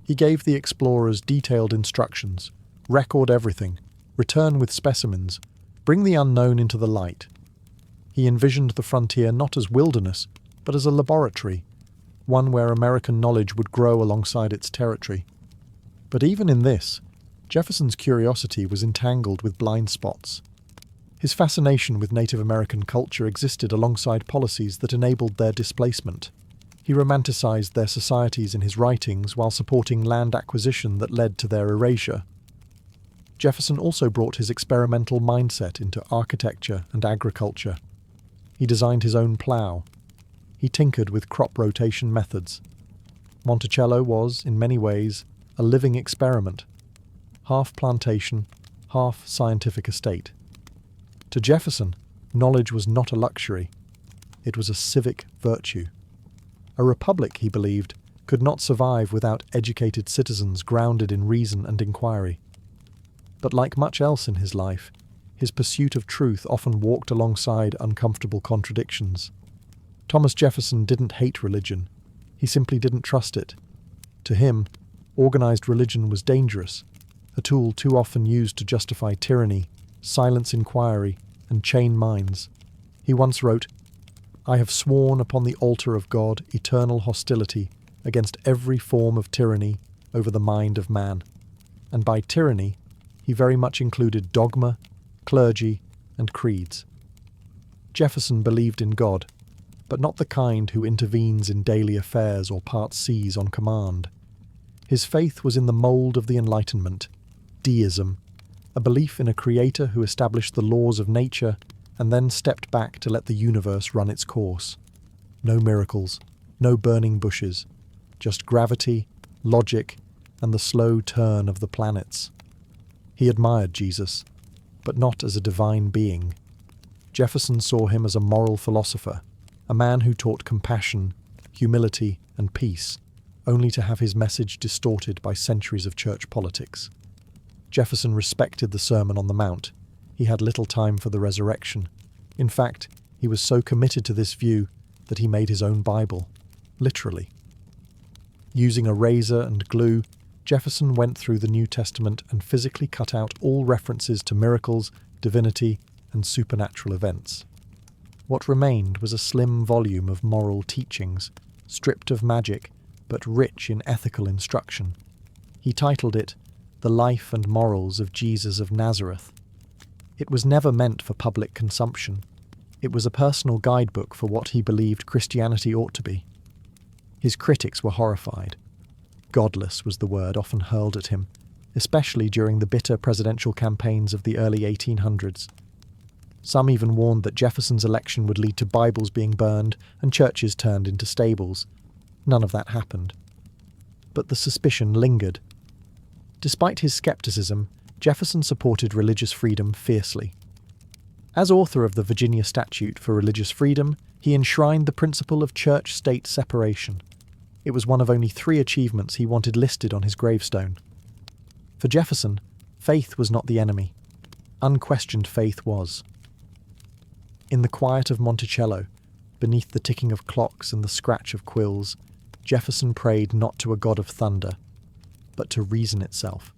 He gave the explorers detailed instructions: record everything, return with specimens, bring the unknown into the light. He envisioned the frontier not as wilderness, but as a laboratory, one where American knowledge would grow alongside its territory. But even in this, Jefferson's curiosity was entangled with blind spots. His fascination with Native American culture existed alongside policies that enabled their displacement. He romanticized their societies in his writings while supporting land acquisition that led to their erasure. Jefferson also brought his experimental mindset into architecture and agriculture. He designed his own plough. He tinkered with crop rotation methods. Monticello was, in many ways, a living experiment, half plantation, half scientific estate. To Jefferson, knowledge was not a luxury. It was a civic virtue. A republic, he believed, could not survive without educated citizens grounded in reason and inquiry. But like much else in his life, his pursuit of truth often walked alongside uncomfortable contradictions. Thomas Jefferson didn't hate religion. He simply didn't trust it. To him, organized religion was dangerous, a tool too often used to justify tyranny, silence inquiry, and chain minds. He once wrote, "I have sworn upon the altar of God eternal hostility against every form of tyranny over the mind of man." And by tyranny, he very much included dogma, clergy, and creeds. Jefferson believed in God, but not the kind who intervenes in daily affairs or parts seas on command. His faith was in the mould of the Enlightenment, deism, a belief in a creator who established the laws of nature and then stepped back to let the universe run its course. No miracles, no burning bushes, just gravity, logic, and the slow turn of the planets. He admired Jesus, but not as a divine being. Jefferson saw him as a moral philosopher, a man who taught compassion, humility, and peace, only to have his message distorted by centuries of church politics. Jefferson respected the Sermon on the Mount. He had little time for the resurrection. In fact, he was so committed to this view that he made his own Bible, literally. Using a razor and glue, Jefferson went through the New Testament and physically cut out all references to miracles, divinity, and supernatural events. What remained was a slim volume of moral teachings, stripped of magic, but rich in ethical instruction. He titled it, "The Life and Morals of Jesus of Nazareth." It was never meant for public consumption. It was a personal guidebook for what he believed Christianity ought to be. His critics were horrified. Godless was the word often hurled at him, especially during the bitter presidential campaigns of the early 1800s. Some even warned that Jefferson's election would lead to Bibles being burned and churches turned into stables. None of that happened. But the suspicion lingered. Despite his skepticism, Jefferson supported religious freedom fiercely. As author of the Virginia Statute for Religious Freedom, he enshrined the principle of church-state separation. It was one of only 3 achievements he wanted listed on his gravestone. For Jefferson, faith was not the enemy. Unquestioned faith was. In the quiet of Monticello, beneath the ticking of clocks and the scratch of quills, Jefferson prayed not to a god of thunder, but to reason itself.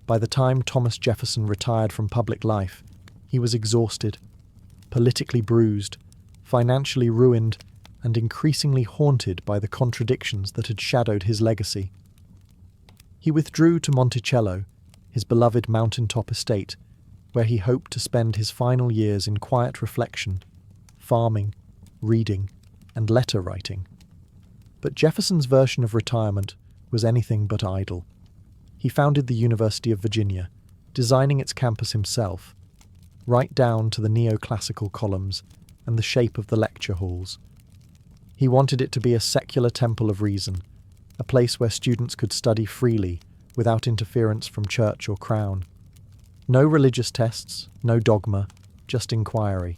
By the time Thomas Jefferson retired from public life, he was exhausted, politically bruised, financially ruined, and increasingly haunted by the contradictions that had shadowed his legacy. He withdrew to Monticello, his beloved mountaintop estate, where he hoped to spend his final years in quiet reflection, farming, reading, and letter writing. But Jefferson's version of retirement was anything but idle. He founded the University of Virginia, designing its campus himself, right down to the neoclassical columns and the shape of the lecture halls. He wanted it to be a secular temple of reason, a place where students could study freely without interference from church or crown. No religious tests, no dogma, just inquiry.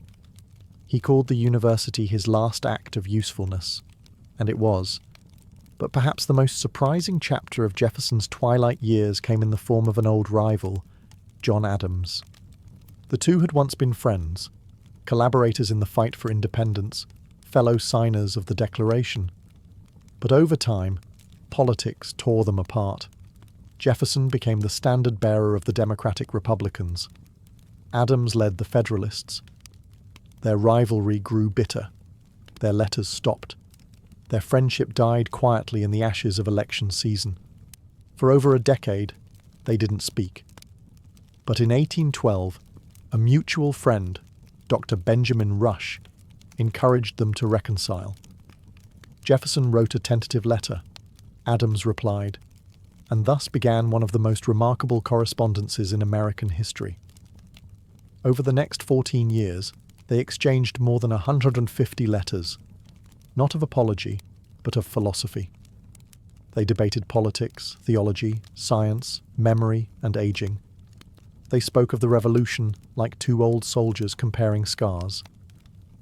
He called the university his last act of usefulness, and it was. But perhaps the most surprising chapter of Jefferson's twilight years came in the form of an old rival, John Adams. The two had once been friends, collaborators in the fight for independence, fellow signers of the Declaration. But over time, politics tore them apart. Jefferson became the standard-bearer of the Democratic Republicans. Adams led the Federalists. Their rivalry grew bitter. Their letters stopped. Their friendship died quietly in the ashes of election season. For over a decade, they didn't speak. But in 1812, a mutual friend, Dr. Benjamin Rush, encouraged them to reconcile. Jefferson wrote a tentative letter. Adams replied, and thus began one of the most remarkable correspondences in American history. Over the next 14 years, they exchanged more than 150 letters, not of apology, but of philosophy. They debated politics, theology, science, memory, and aging. They spoke of the revolution like two old soldiers comparing scars.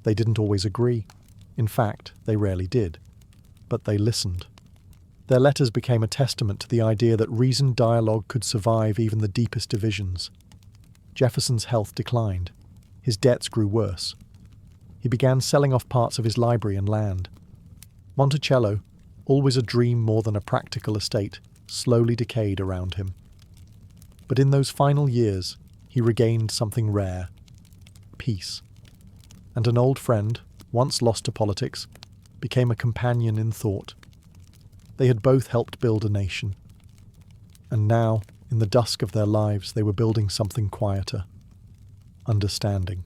They didn't always agree. In fact, they rarely did. But they listened. Their letters became a testament to the idea that reasoned dialogue could survive even the deepest divisions. Jefferson's health declined. His debts grew worse. He began selling off parts of his library and land. Monticello, always a dream more than a practical estate, slowly decayed around him. But in those final years, he regained something rare: peace. And an old friend, once lost to politics, became a companion in thought. They had both helped build a nation. And now, in the dusk of their lives, they were building something quieter: understanding.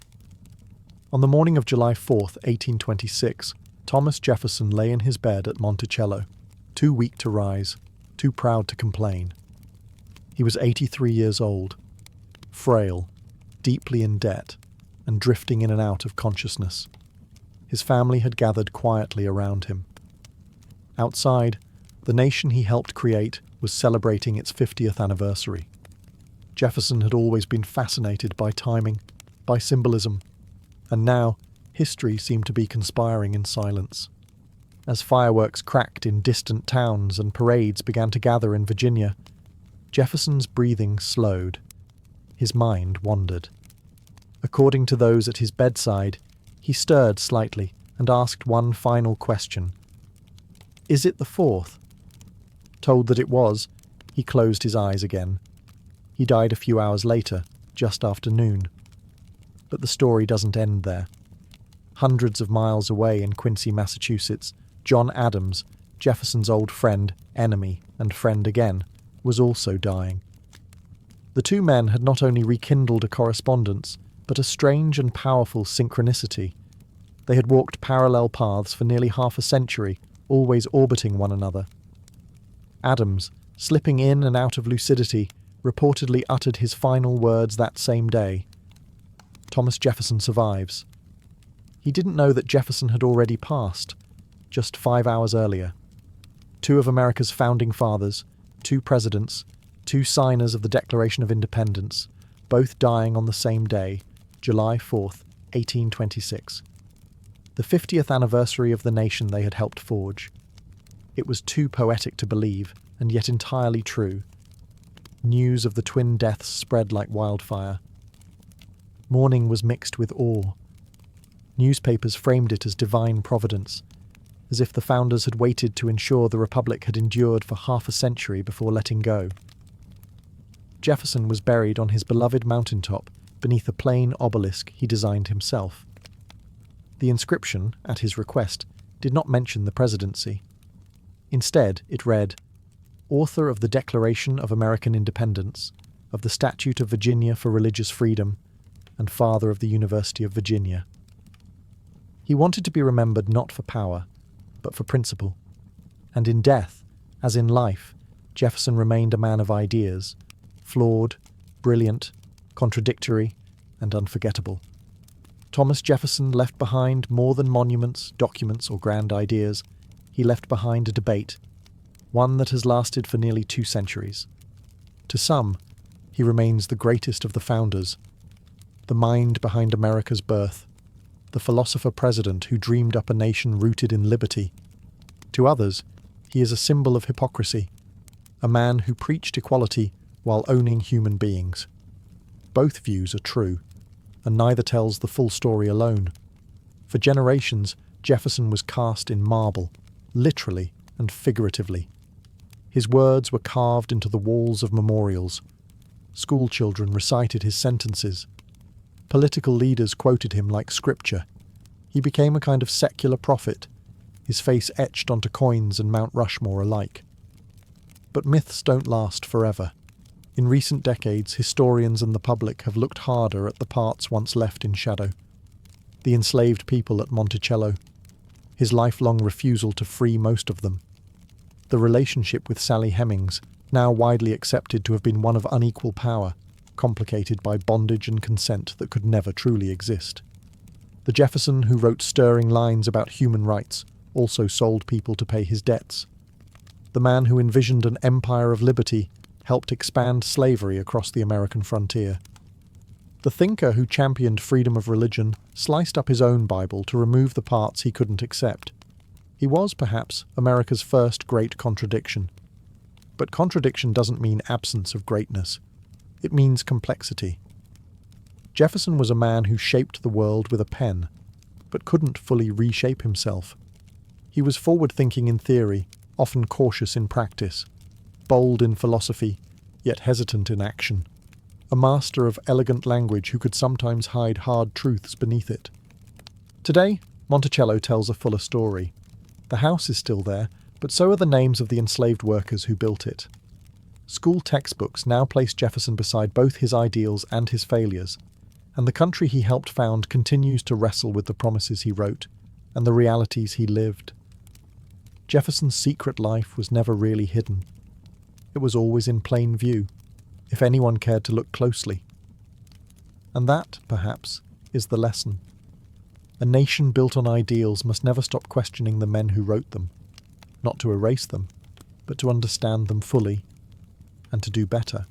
On the morning of July 4th, 1826, Thomas Jefferson lay in his bed at Monticello, too weak to rise, too proud to complain. He was 83 years old, frail, deeply in debt, and drifting in and out of consciousness. His family had gathered quietly around him. Outside, the nation he helped create was celebrating its 50th anniversary. Jefferson had always been fascinated by timing, by symbolism, and now history seemed to be conspiring in silence. As fireworks cracked in distant towns and parades began to gather in Virginia, Jefferson's breathing slowed. His mind wandered. According to those at his bedside, he stirred slightly and asked one final question. "Is it the 4th?" Told that it was, he closed his eyes again. He died a few hours later, just after noon. But the story doesn't end there. Hundreds of miles away in Quincy, Massachusetts, John Adams, Jefferson's old friend, enemy, and friend again, was also dying. The two men had not only rekindled a correspondence, but a strange and powerful synchronicity. They had walked parallel paths for nearly half a century, always orbiting one another. Adams, slipping in and out of lucidity, reportedly uttered his final words that same day. Thomas Jefferson survives. He didn't know that Jefferson had already passed, just 5 hours earlier. Two of America's founding fathers, two presidents, two signers of the Declaration of Independence, both dying on the same day, July 4th, 1826. The 50th anniversary of the nation they had helped forge. It was too poetic to believe, and yet entirely true. News of the twin deaths spread like wildfire. Mourning was mixed with awe. Newspapers framed it as divine providence, as if the founders had waited to ensure the Republic had endured for half a century before letting go. Jefferson was buried on his beloved mountaintop beneath a plain obelisk he designed himself. The inscription, at his request, did not mention the presidency. Instead, it read, "Author of the Declaration of American Independence, of the Statute of Virginia for Religious Freedom, and father of the University of Virginia." He wanted to be remembered not for power, but for principle. And in death, as in life, Jefferson remained a man of ideas, flawed, brilliant, contradictory, and unforgettable. Thomas Jefferson left behind more than monuments, documents, or grand ideas. He left behind a debate, one that has lasted for nearly 2 centuries. To some, he remains the greatest of the founders, the mind behind America's birth, the philosopher-president who dreamed up a nation rooted in liberty. To others, he is a symbol of hypocrisy, a man who preached equality while owning human beings. Both views are true, and neither tells the full story alone. For generations, Jefferson was cast in marble, literally and figuratively. His words were carved into the walls of memorials. School children recited his sentences. Political leaders quoted him like scripture. He became a kind of secular prophet, his face etched onto coins and Mount Rushmore alike. But myths don't last forever. In recent decades, historians and the public have looked harder at the parts once left in shadow. The enslaved people at Monticello, his lifelong refusal to free most of them. The relationship with Sally Hemings, now widely accepted to have been one of unequal power, complicated by bondage and consent that could never truly exist. The Jefferson who wrote stirring lines about human rights also sold people to pay his debts. The man who envisioned an empire of liberty helped expand slavery across the American frontier. The thinker who championed freedom of religion sliced up his own Bible to remove the parts he couldn't accept. He was, perhaps, America's first great contradiction. But contradiction doesn't mean absence of greatness. It means complexity. Jefferson was a man who shaped the world with a pen, but couldn't fully reshape himself. He was forward-thinking in theory, often cautious in practice, bold in philosophy, yet hesitant in action, a master of elegant language who could sometimes hide hard truths beneath it. Today, Monticello tells a fuller story. The house is still there, but so are the names of the enslaved workers who built it. School textbooks now place Jefferson beside both his ideals and his failures, and the country he helped found continues to wrestle with the promises he wrote and the realities he lived. Jefferson's secret life was never really hidden. It was always in plain view, if anyone cared to look closely. And that, perhaps, is the lesson. A nation built on ideals must never stop questioning the men who wrote them, not to erase them, but to understand them fully and to do better.